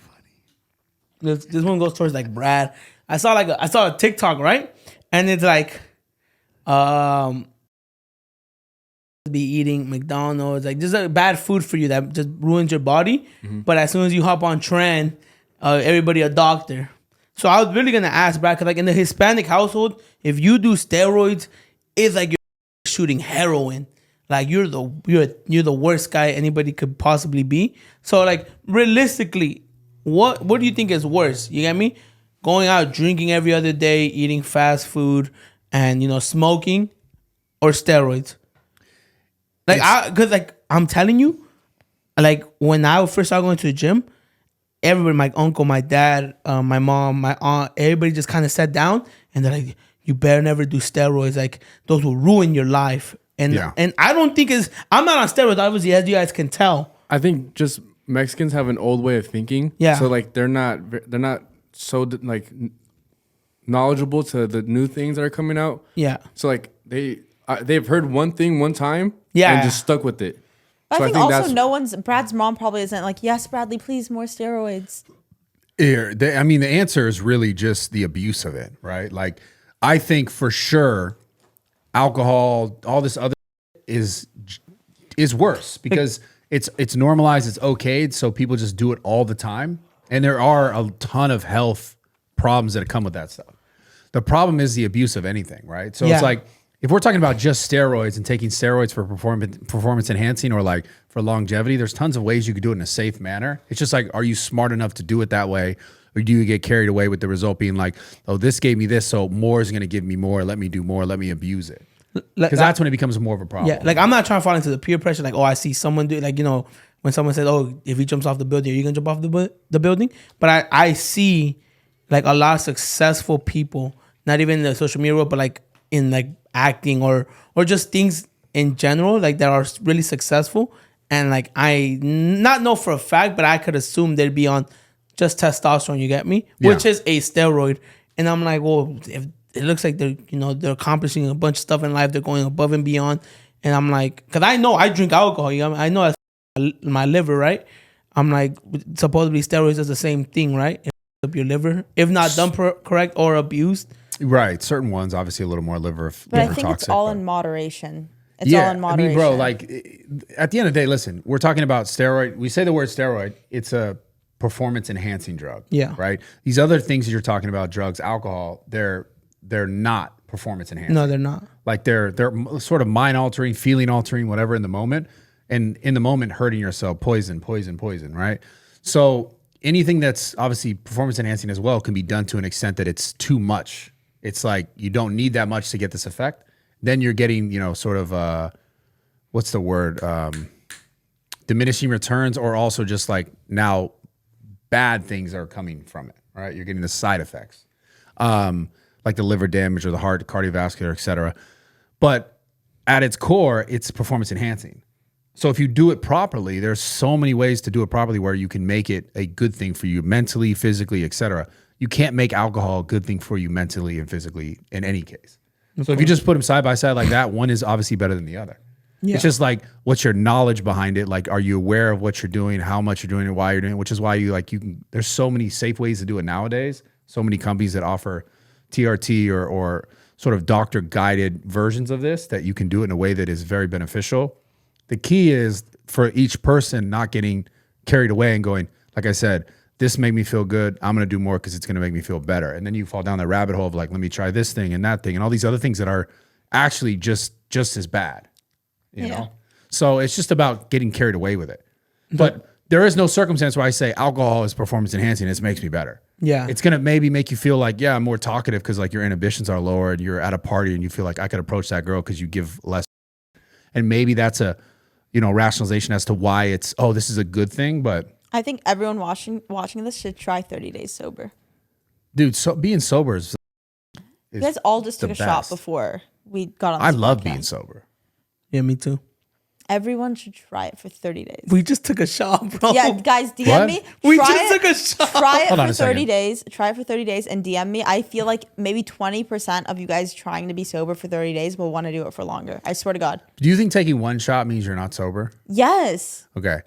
This one goes towards like Brad. I saw a TikTok, right? And it's like be eating McDonald's, like just like bad food for you that just ruins your body. But as soon as you hop on trend, everybody a doctor. So I was really gonna ask Brad, cause like in the Hispanic household, if you do steroids, it's like you're shooting heroin. Like you're the worst guy anybody could possibly be. So like realistically, what do you think is worse? You get me? Going out drinking every other day, eating fast food, and smoking, or steroids? Like I'm telling you, like when I first started going to the gym, everybody, my uncle, my dad, my mom, my aunt, everybody just kind of sat down and they're like, "You better never do steroids. Like those will ruin your life." And Yeah. and I don't think I'm not on steroids, obviously, as you guys can tell. I think just Mexicans have an old way of thinking. Yeah. So like they're not so like knowledgeable to the new things that are coming out. Yeah. So like they've heard one thing one time. Yeah. And just stuck with it. But So I think also Brad's mom probably isn't like, yes, Bradley, please, more steroids. I mean, the answer is really just the abuse of it, right? Like, I think for sure, alcohol, all this other is worse because it's normalized, it's okayed, so people just do it all the time, and there are a ton of health problems that come with that stuff. The problem is the abuse of anything, right? So Yeah. it's like if we're talking about just steroids and taking steroids for performance enhancing or like for longevity, there's tons of ways you could do it in a safe manner. It's just like, are you smart enough to do it that way? Or do you get carried away with the result being like, oh, this gave me this, so more is going to give me more. Let me do more. Let me abuse it. Because that's when it becomes more of a problem. Yeah, like I'm not trying to fall into the peer pressure. Like, oh, I see someone do it. Like, when someone says, oh, if he jumps off the building, are you gonna jump off the building? But I see like a lot of successful people, not even in the social media world, but like in like acting or just things in general, like that are really successful, and like I not know for a fact, but I could assume they'd be on just testosterone. You get me? Which is a steroid. And I'm like, well, if it looks like they're they're accomplishing a bunch of stuff in life, they're going above and beyond. And I'm like, because I know I drink alcohol. You know, I know that's my liver, right? I'm like, supposedly steroids is the same thing, right? It up your liver, if not done correct or abused. Right. Certain ones, obviously, a little more liver. But liver I think toxic, it's all but- in moderation. It's all in moderation. I mean, bro, like at the end of the day, listen, we're talking about steroid. We say the word steroid, it's a performance enhancing drug. Yeah. Right. These other things that you're talking about, drugs, alcohol, they're not performance enhancing. No, they're not. Like they're sort of mind altering, feeling altering, whatever in the moment. And in the moment, hurting yourself, poison, right? So anything that's obviously performance enhancing as well can be done to an extent that it's too much. It's like you don't need that much to get this effect. Then you're getting, sort of, what's the word? Diminishing returns, or also just like now bad things are coming from it, right? You're getting the side effects, like the liver damage or the heart, cardiovascular, et cetera. But at its core, it's performance enhancing. So if you do it properly, there's so many ways to do it properly where you can make it a good thing for you mentally, physically, et cetera. You can't make alcohol a good thing for you mentally and physically in any case. So if you just put them side by side like that, one is obviously better than the other. Yeah. It's just like, what's your knowledge behind it? Like, are you aware of what you're doing, how much you're doing it, why you're doing it? Which is why there's so many safe ways to do it nowadays. So many companies that offer TRT or sort of doctor guided versions of this that you can do it in a way that is very beneficial. The key is for each person not getting carried away and going, like I said, this made me feel good. I'm going to do more because it's going to make me feel better. And then you fall down that rabbit hole of like, let me try this thing and that thing and all these other things that are actually just as bad, you know? So it's just about getting carried away with it. But there is no circumstance where I say alcohol is performance enhancing. It makes me better. Yeah. It's going to maybe make you feel like, I'm more talkative because like your inhibitions are lower and you're at a party and you feel like I could approach that girl because you give less. And maybe that's a, rationalization as to why it's, this is a good thing. But I think everyone watching this should try 30 days sober. Dude, so being sober is You guys all just took a shot best. before we got on. I this love podcast. being sober. Yeah, me too. Everyone should try it for 30 days. We just took a shot, bro. Yeah, guys, DM What? me. We Try just it. took a shot. Try it Hold on for a second. 30 days. Try it for 30 days and DM me. I feel like maybe 20% of you guys trying to be sober for 30 days will want to do it for longer. I swear to God. Do you think taking one shot means you're not sober? Yes. Okay.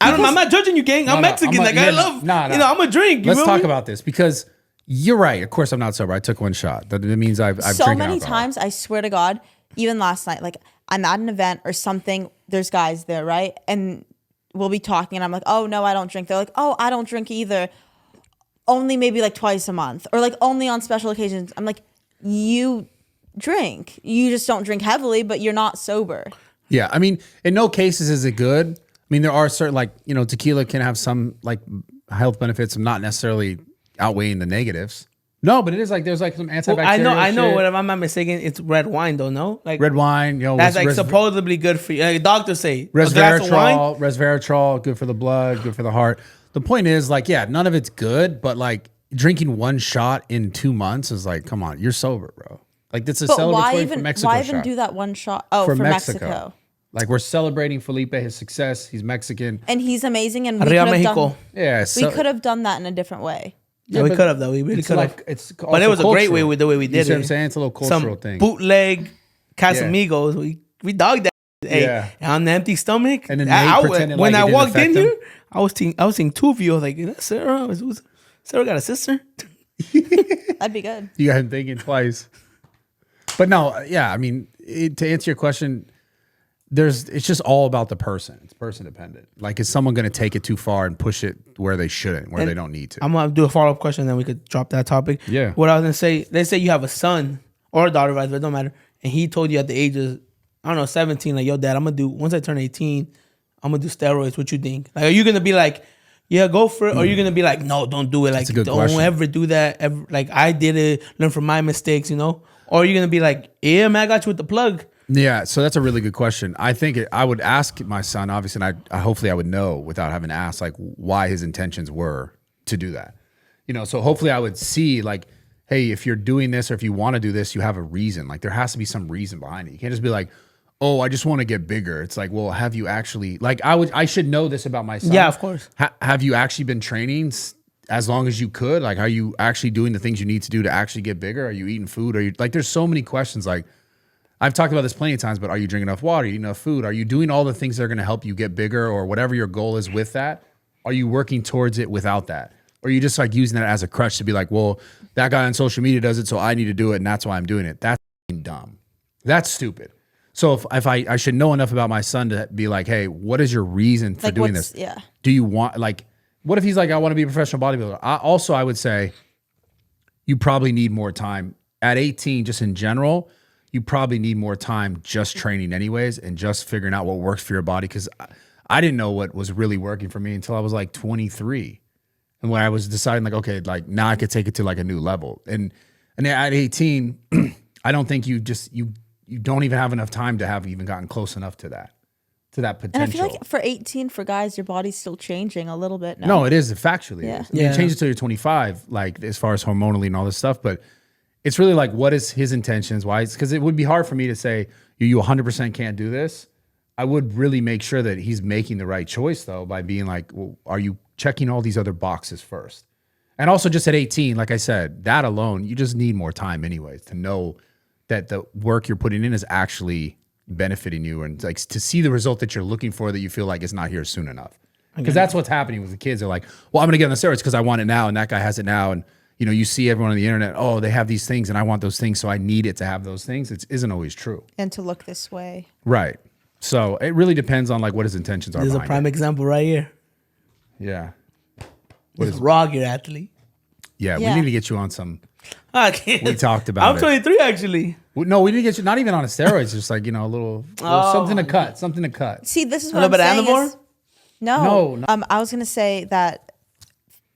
I'm not judging you, gang. I'm Mexican. I love, I'm a drink. Let's talk about this because you're right. Of course, I'm not sober. I took one shot. That means I've So drinking many alcohol. times, I swear to God, even last night, like I'm at an event or something, there's guys there, right? And we'll be talking and I'm like, oh no, I don't drink. They're like, oh, I don't drink either. Only maybe like twice a month or like only on special occasions. I'm like, you drink. You just don't drink heavily, but you're not sober. Yeah. I mean, in no cases is it good. I mean, there are certain tequila can have some like health benefits of not necessarily outweighing the negatives. No, but it is like there's like some antibacterial I know. shit. What if I'm not mistaken, it's red wine though. No, like Red wine, that's like supposedly good for you. Like doctors say, a glass of resveratrol, wine. resveratrol, good for the blood, good for the heart. The point is, like, none of it's good, but like drinking one shot in 2 months is like, come on, you're sober, bro. Like that's a But celebratory for Mexico why even shot. do that one shot? Oh, for Mexico. Like we're celebrating Felipe, his success. He's Mexican. And he's amazing. And we Arriba could have Mexico. done, Yeah, we could have done that in a different way. Yeah, we could have though. We really it's could have. like it's But it was a great way with the way we did You see it. what I'm saying? It's a little cultural Some thing. bootleg Casamigos. We dogged that. Hey, Yeah. on the empty stomach. And then Nate pretending when like it I didn't walked affect in him. here, I was seeing two of you. I was like, is that Sarah? Sarah got a sister? That'd be good. You got him thinking twice. But no, I mean, to answer your question, it's just all about the person. It's person dependent. Like, is someone going to take it too far and push it where they shouldn't, where they don't need to? I'm gonna do a follow up question, then we could drop that topic. Yeah. What I was gonna say, let's say you have a son or a daughter, right? But it don't matter. And he told you at the age of 17, like, yo, dad, once I turn 18, I'm gonna do steroids. What you think? Like, are you gonna be like, yeah, go for it? Or are you gonna be like, no, don't do it. Like, a good don't question. ever do that. Ever, like, I did it, learn from my mistakes, Or are you gonna be like, yeah, man, I got you with the plug. Yeah, so that's a really good question. I think I would ask my son, obviously, and hopefully I would know without having to ask, like, why his intentions were to do that. So hopefully I would see, like, hey, if you're doing this or if you want to do this, you have a reason. Like, there has to be some reason behind it. You can't just be like, oh, I just want to get bigger. It's like, well, have you actually, like, I should know this about my son. Yeah, of course. Have you actually been training as long as you could? Like, are you actually doing the things you need to do to actually get bigger? Are you eating food? Are you, like, there's so many questions. Like, I've talked about this plenty of times, but are you drinking enough water? Are you eating enough food? Are you doing all the things that are going to help you get bigger, or whatever your goal is with that? Are you working towards it without that? Or are you just like using that as a crutch to be like, well, that guy on social media does it, so I need to do it, and that's why I'm doing it. That's dumb. That's stupid. So if I should know enough about my son to be like, hey, what is your reason for Like, doing what's- this? yeah. Do you want, like, what if he's like, I want to be a professional bodybuilder? I would say you probably need more time. At 18, just in general, you probably need more time just training anyways and just figuring out what works for your body. Because I didn't know what was really working for me until I was like 23. And when I was deciding like, okay, like now I could take it to like a new level. And at 18, I don't think you don't even have enough time to have even gotten close enough to that potential. And I feel like for 18, for guys, your body's still changing a little bit now. No, it is factually. Yeah. It is. I mean, it changes till you're 25, like as far as hormonally and all this stuff. But it's really like, what is his intentions? Why? Because it would be hard for me to say, you 100% can't do this. I would really make sure that he's making the right choice, though, by being like, well, are you checking all these other boxes first? And also just at 18, like I said, that alone, you just need more time anyways to know that the work you're putting in is actually benefiting you, and like to see the result that you're looking for that you feel like is not here soon enough. Because that's what's happening with the kids. They're like, well, I'm going to get on the steroids because I want it now, and that guy has it now. And you see everyone on the internet, oh, they have these things and I want those things, so I need it to have those things. It isn't always true. And to look this way. Right. So it really depends on like what his intentions are. There's a behind prime it. example right here. Yeah. What is Roger athlete? Yeah. Yeah. We need to get you on some. I can't. We talked about I'm it. 23 actually. No, we need to get you not even on a steroids, just like, a little something to cut. Something to cut. See, this is A what I'm little bit saying Anavor? is, no. No. I was going to say that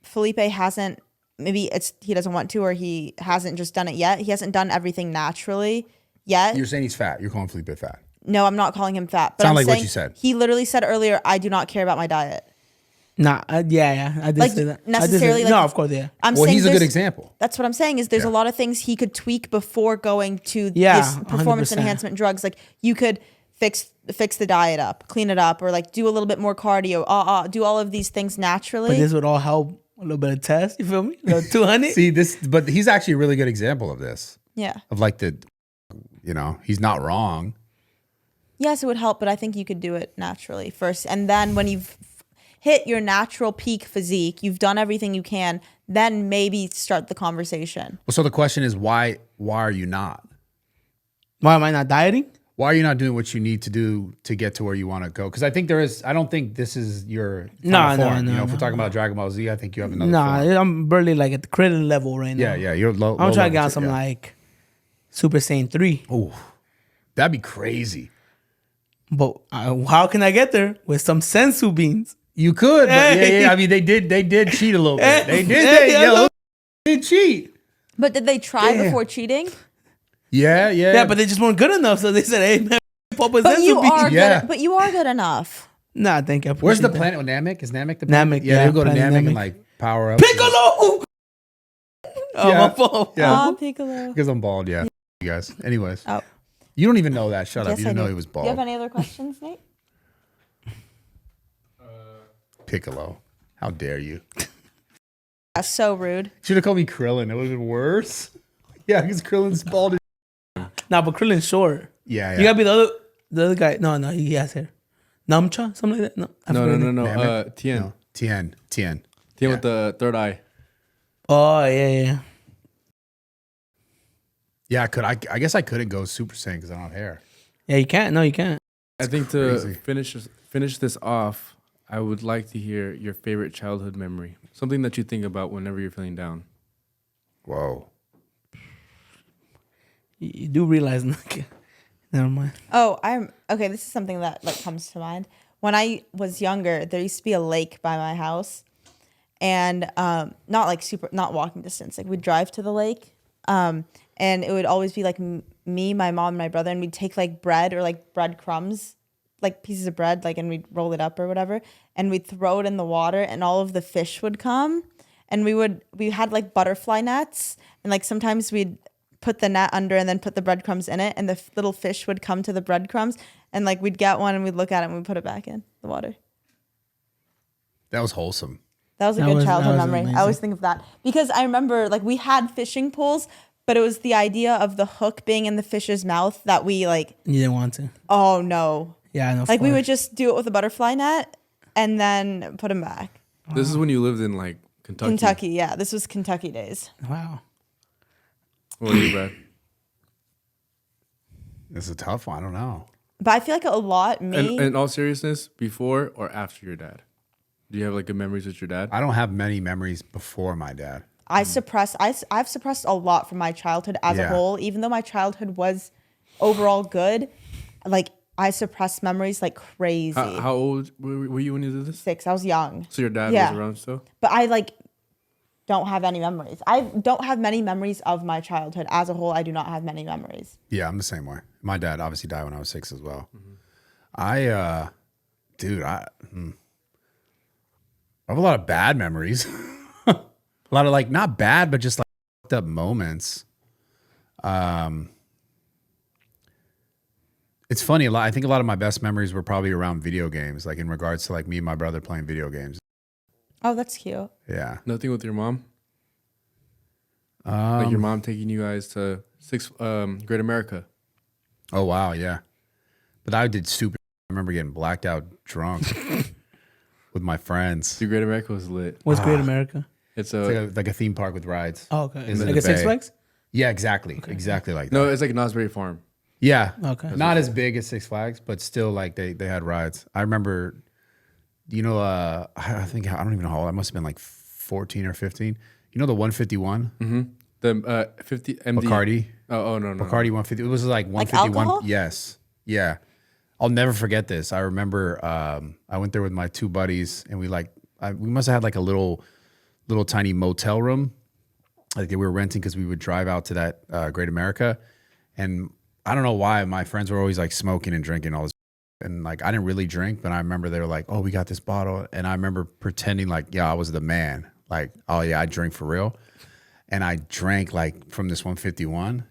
Felipe hasn't, maybe he doesn't want to, or he hasn't just done it yet. He hasn't done everything naturally yet. You're saying he's fat. You're calling Felipe fat. No, I'm not calling him fat. But Sound I'm like what saying you said. He literally said earlier, I do not care about my diet. Nah, yeah, I did Like, say that. necessarily, no, like- of course, yeah. I'm Well, saying he's a good there's- example. That's what I'm saying is there's a lot of things he could tweak before going to Yeah, this performance 100%. enhancement drugs. Like you could fix the diet up, clean it up, or like do a little bit more cardio, do all of these things naturally. But this would all help a little bit of test. You feel me? 200. See this, but he's actually a really good example of this. Yeah. Of like he's not wrong. Yes, it would help, but I think you could do it naturally first. And then when you've hit your natural peak physique, you've done everything you can, then maybe start the conversation. Well, so the question is, why are you not? Why am I not dieting? Why are you not doing what you need to do to get to where you want to go? Because I think I don't think this is your final form. If we're talking about Dragon Ball Z, I think you have another form. I'm barely like at the Krillin level right now. Yeah, you're low. I'm low trying to get level on too, some yeah. like Super Saiyan 3. Oh, that'd be crazy. But how can I get there? With some sensu beans. You could, but Hey. yeah. I mean, they did cheat a little bit. They did. Hey, They did cheat. But did they try Yeah. before cheating? Yeah. Yeah, but they just weren't good enough. So they said, hey, man, pop a But sensu you bean. are Yeah. good. But you are good enough. Nah, thank you. I Where's the appreciate that. planet? Namek? Is Namek the Namek, Yeah, yeah, they'll go to Planet Namek Namek. and like power up. Piccolo! Oh, Yeah. my fault. Yeah. Oh, Piccolo. Because I'm bald, yeah. You guys. Anyways. Oh. You don't even know that. Shut up. Yes, You I didn't know do. he was Do bald. you have any other questions, Nate? Piccolo. How dare you? That's so rude. Should have called me Krillin. It would have been worse. Yeah, because Krillin's bald. Nah, but Krillin's short. Yeah. You gotta be the other guy. No, he has hair. Namcha? Something like that? No. I forgot his name. No. Tien. No. Tien. Tien Yeah. with the third eye. Oh, yeah. Yeah, I guess I couldn't go Super Saiyan because I don't have hair. Yeah, you can't. No, you can't. I think crazy. to finish this off, I would like to hear your favorite childhood memory. Something that you think about whenever you're feeling down. Whoa. You do realize. Never mind. Oh, okay. This is something that like comes to mind. When I was younger, there used to be a lake by my house, and not walking distance. Like we'd drive to the lake, and it would always be like me, my mom, and my brother, and we'd take like bread or like breadcrumbs, like pieces of bread, like, and we'd roll it up or whatever, and we'd throw it in the water, and all of the fish would come, and we had like butterfly nets, and like sometimes we'd put the net under and then put the breadcrumbs in it, and the little fish would come to the breadcrumbs, and like we'd get one and we'd look at it and we'd put it back in the water. That was wholesome. That was a good childhood memory. Amazing. I always think of that because I remember like we had fishing poles, but it was the idea of the hook being in the fish's mouth that we like. You didn't want to. Oh no. Yeah, I know. Like we would just do it with a butterfly net and then put them back. This is when you lived in like Kentucky. Kentucky, yeah. This was Kentucky days. Wow. What are you, Brad? This is a tough one. I don't know. But I feel like a lot, me. In all seriousness, before or after your dad? Do you have like good memories with your dad? I don't have many memories before my dad. I've suppressed a lot from my childhood as a whole. Even though my childhood was overall good, like I suppressed memories like crazy. How old were you when you did this? 6. I was young. So your dad was around still? But I like don't have any memories. I don't have many memories of my childhood as a whole. I do not have many memories. Yeah, I'm the same way. My dad obviously died when I was 6 as well. Mm-hmm. I have a lot of bad memories. A lot of like not bad, but just like fucked up moments. It's funny. I think a lot of my best memories were probably around video games, like in regards to like me and my brother playing video games. Oh, that's cute. Yeah. Nothing with your mom? Like your mom taking you guys to Great America. Oh wow, yeah. But I did stupid. I remember getting blacked out drunk with my friends. Dude, Great America was lit. What's Great America? It's like a theme park with rides. Oh, okay. In Like the a Six Bay. Flags? Yeah, exactly. Okay. Exactly like that. No, it's like Nosberry Farm. Yeah. Okay. Not as big as Six Flags, but still like they had rides. I remember, I think, I don't even know how old. I must have been like 14 or 15. You know the 151? Mm-hmm. The 50 MD. Bacardi. Oh, no. Bacardi 150. It was like 151. Like alcohol? Yes. Yeah. I'll never forget this. I remember I went there with my 2 buddies and we must have had like a little tiny motel room like we were renting because we would drive out to that Great America. And I don't know why my friends were always like smoking and drinking all this. And like I didn't really drink, but I remember they were like, "Oh, we got this bottle." And I remember pretending like, yeah, I was the man. Like, "Oh yeah, I drink for real." And I drank like from this 151.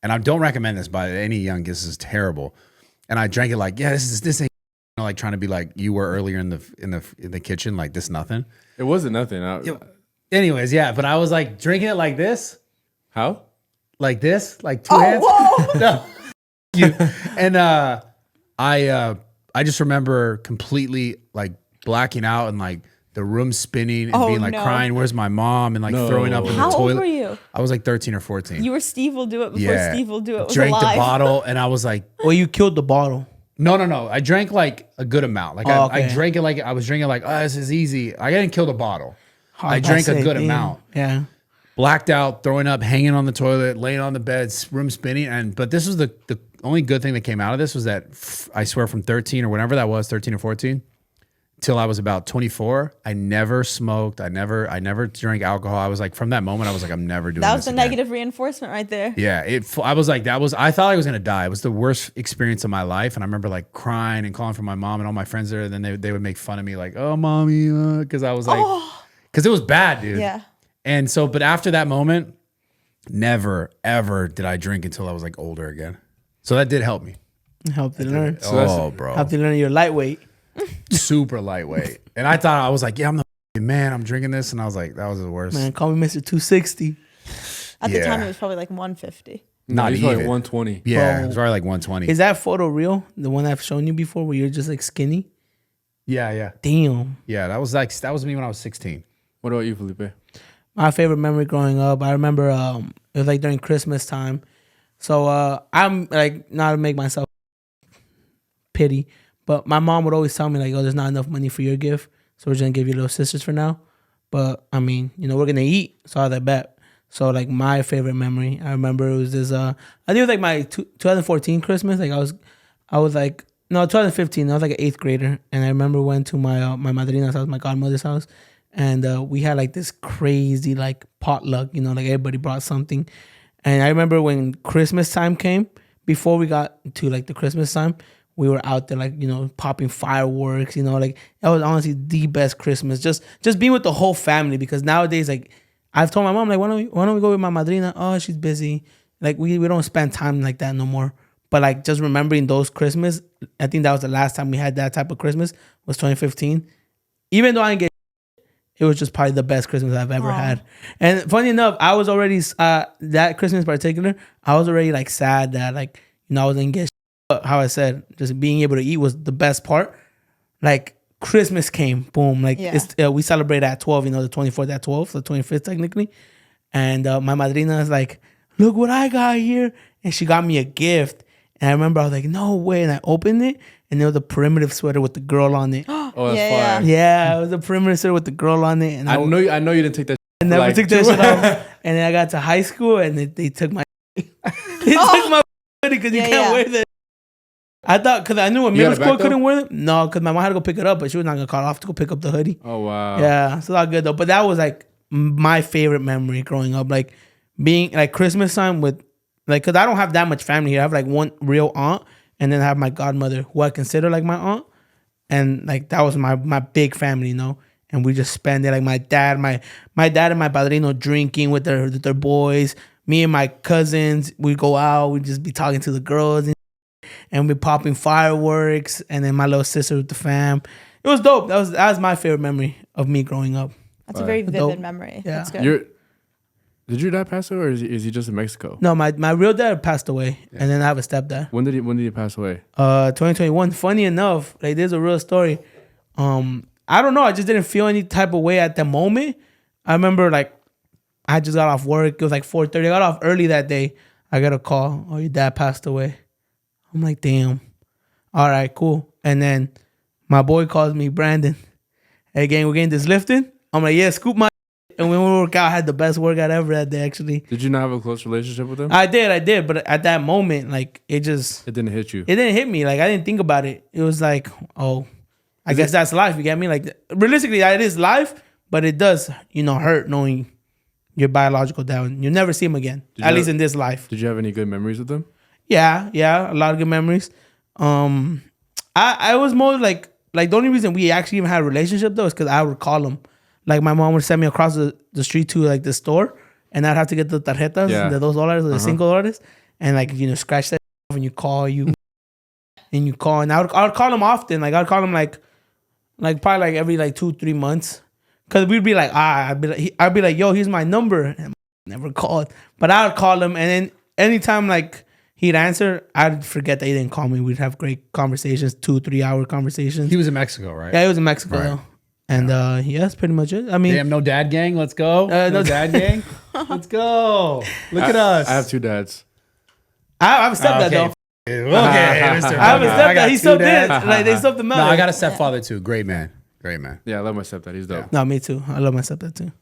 And I don't recommend this by any young kids. This is terrible. And I drank it like, yeah, this ain't like trying to be like you were earlier in the kitchen, like this nothing. It wasn't nothing. Anyways, yeah, but I was like drinking it like this. How? Like this, like 2 hands. Whoa. No. You. And I just remember completely like blacking out and like the room spinning and being like crying, "Where's my mom?" and like throwing up in the How toilet. old were you? I was like 13 or 14. You were Steve Will Do It before Steve Will Do It was drank alive. the bottle and I was like, Well, you killed the bottle. no. I drank like a good amount. Like I okay. drank it like I was drinking like, oh, this is easy. I didn't kill the bottle. I That's drank a it, good damn. amount. Yeah. Blacked out, throwing up, hanging on the toilet, laying on the bed, room spinning. But this was the only good thing that came out of this was that I swear from 13 or whatever that was, 13 or 14, till I was about 24, I never smoked. I never drank alcohol. I was like, from that moment, I was like, I'm never doing this. That was the again. negative reinforcement right there. Yeah, I was like, I thought I was gonna die. It was the worst experience of my life, and I remember like crying and calling for my mom and all my friends there. And then they would make fun of me, like, "Oh, mommy," because I was like, because it was bad, dude. Yeah. And so, but after that moment, never ever did I drink until I was like older again. So that did help me. Helped you learn. Bro, Helped you learn you're lightweight. super lightweight. And I thought I was like, yeah, I'm the man. I'm drinking this, and I was like, that was the worst. Man, call me Mr. 260. At the time, it was probably like 150. Not he's even like 120. Yeah, it was probably like 120. Is that photo real? The one I've shown you before where you're just like skinny? Yeah. Damn. Yeah, that was me when I was 16. What about you, Felipe? My favorite memory growing up, I remember it was like during Christmas time. So I'm like, not to make myself pity, but my mom would always tell me like, "Oh, there's not enough money for your gift, so we're just gonna give you little sisters for now." But I mean, we're gonna eat, so I had that bet. So like my favorite memory, I remember it was this. I think it was like my 2014 Christmas. Like I was like, no, 2015. I was like an 8th grader, and I remember went to my madrina's house, my godmother's house, and we had like this crazy like potluck. Like everybody brought something, and I remember when Christmas time came. Before we got to like the Christmas time, we were out there like popping fireworks. Like that was honestly the best Christmas. Just being with the whole family, because nowadays like I've told my mom like why don't we go with my madrina? Oh, she's busy. like we don't spend time like that no more. But like just remembering those Christmas, I think that was the last time we had that type of Christmas was 2015. Even though I didn't get, it was just probably the best Christmas I've ever had. And funny enough, I was already that Christmas in particular, I was already like sad that like I wasn't get. But how I said, just being able to eat was the best part. Like Christmas came, boom. Like we celebrate at 12. The 24th at 12, so 25th technically. And my madrina is like, look what I got here, and she got me a gift. And I remember I was like, no way. And I opened it, and there was a primitive sweater with the girl on it. Oh, that's fire. Yeah, it was a primitive sweater with the girl on it. And I know you didn't take that. I never took that shit off. And then I got to high school, and they took my took my hoodie because you can't wear that. I thought, because I knew in middle school I couldn't wear it. No, because my mom had to go pick it up, but she was not going to call off to go pick up the hoodie. Oh, wow. Yeah, so all good though. But that was like my favorite memory growing up. Like being like Christmas time with, like, because I don't have that much family here. I have like one real aunt, and then I have my godmother, who I consider like my aunt. And like that was my big family, And we just spend it like my dad and my padrino drinking with their boys. Me and my cousins, we go out, we just be talking to the girls and we popping fireworks, and then my little sister with the fam. It was dope. That was my favorite memory of me growing up. That's a very vivid memory. Yeah. That's good. Did your dad pass away, or is he just in Mexico? No, my real dad passed away, and then I have a stepdad. When did he pass away? 2021. Funny enough, like there's a real story. I don't know. I just didn't feel any type of way at the moment. I remember like I just got off work. It was like 4:30. I got off early that day. I got a call. Oh, your dad passed away. I'm like, damn. All right, cool. And then my boy calls me, Brandon. Hey, gang, we're getting this lifting. I'm like, yeah, scoop my. And when we work out, I had the best workout ever that day, actually. Did you not have a close relationship with him? I did. But at that moment, like, it didn't hit you. It didn't hit me. Like, I didn't think about it. It was like, oh, I guess that's life. You get me? Like, realistically, it is life, but it does, hurt knowing your biological dad. You'll never see him again, at least in this life. Did you have any good memories with him? Yeah, a lot of good memories. I was more like the only reason we actually even had a relationship though is because I would call him. Like my mom would send me across the street to like the store, and I'd have to get the tarjetas, the $2, the $5, and like scratch that off, and you call and I would call him often. Like I'd call him like probably like every like 2-3 months, because we'd be like I'd be like yo, here's my number, and I never called, but I would call him, and then anytime like he'd answer, I'd forget that he didn't call me. We'd have great conversations, 2-3 hour conversations. He was in Mexico, right? Yeah, he was in Mexico though. And that's pretty much it. I mean, damn, no dad gang. Let's go. No dad gang. Let's go. Look at us. I have 2 dads. I have a stepdad though. Okay, Mr. I have a stepdad. He still did. Like they still the No, I got a stepfather too. Great man. Yeah, I love my stepdad. He's dope. No, me too. I love my stepdad too.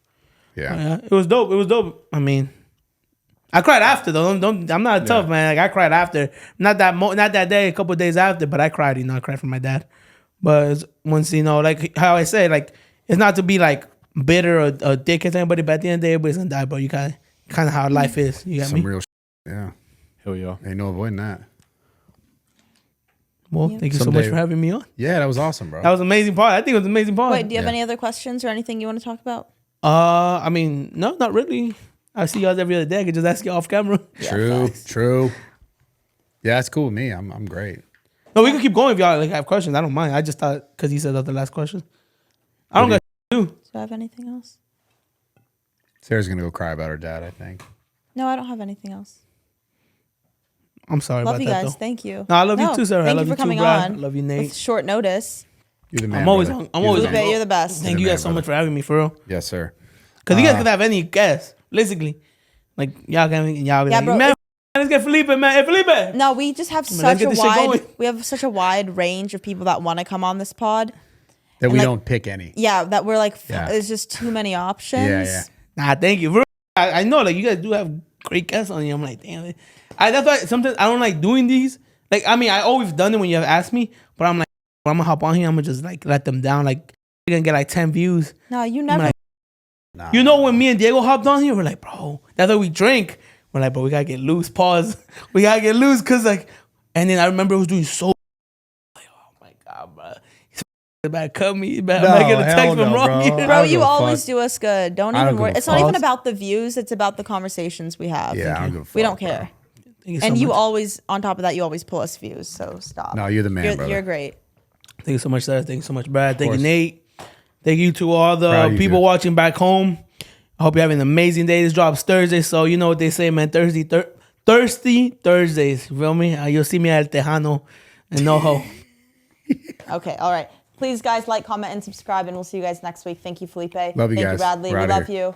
Yeah. It was dope. I mean, I cried after though. I'm not a tough man. Like I cried after. Not that day. A couple of days after, but I cried. I cried for my dad. But it's once like how I say, like it's not to be like bitter or dickhead to anybody, but at the end of the day, everybody's gonna die, bro. You kind of how life is. You got me? Some real yeah. Hell yeah. Ain't no avoiding that. Well, thank you so much for having me on. Yeah, that was awesome, bro. That was an amazing part. I think it was an amazing part. Wait, do you have any other questions or anything you want to talk about? I mean, no, not really. I see y'all every other day. I could just ask you off camera. True. Yeah, it's cool with me. I'm great. No, we can keep going if y'all like have questions. I don't mind. I just thought because he said that the last question. I don't got to do. Do I have anything else? Sarah's gonna go cry about her dad, I think. No, I don't have anything else. I'm sorry love about you that, guys. though. Thank you. No, I love you too, Sarah. Thank I love you for coming too, Brad. on. I love you, Nate. With short notice. You're the man. I'm always brother. Felipe, you're the best. Thank you guys so much for having me, for real. Yes, sir. Because you guys could have any guests, basically. Like y'all be like, bro, man, let's get Felipe, man. Hey, Felipe. No, we just have such a wide range of people that want to come on this pod. That we don't pick any. Yeah, that we're like, there's just too many options. Yeah. Nah, thank you. I know, like you guys do have great guests on you. I'm like, damn. That's why sometimes I don't like doing these. Like, I mean, I always done it when you have asked me, but I'm like, when I'm gonna hop on here, I'm gonna just like let them down. Like, you're gonna get like 10 views. No, you never. Like, you know, when me and Diego hopped on here, we're like, bro, that's why we drink. We're like, bro, we gotta get loose. Pause. We gotta get loose, cause like, and then I remember it was doing so. Like, oh my god, bro. Better cut me. Better I get a text hell from no, Rocky. bro. I Bro, don't you give a always fuck. do us good. Don't I even don't worry. give a It's not even fuck. about the views. It's about the conversations we have. Yeah, I don't give a fuck. We don't bro. care. Thank you so And you much. always, on top of that, you always pull us views. So stop. No, you're the man, brother. You're great. Thank you so much, Sarah. Thank you so much, Brad. Thank you, course. Nate. Thank you to all Proud the of you, people dude. watching back home. I hope you're having an amazing day. This drops Thursday, so you know what they say, man. Thirsty Thursdays. You feel me? You'll see me at El Tejano and NoHo. Okay, all right. Please, guys, like, comment, and subscribe, and we'll see you guys next week. Thank you, Felipe. Love you Thank guys. you, Bradley. We're We outta love here. you.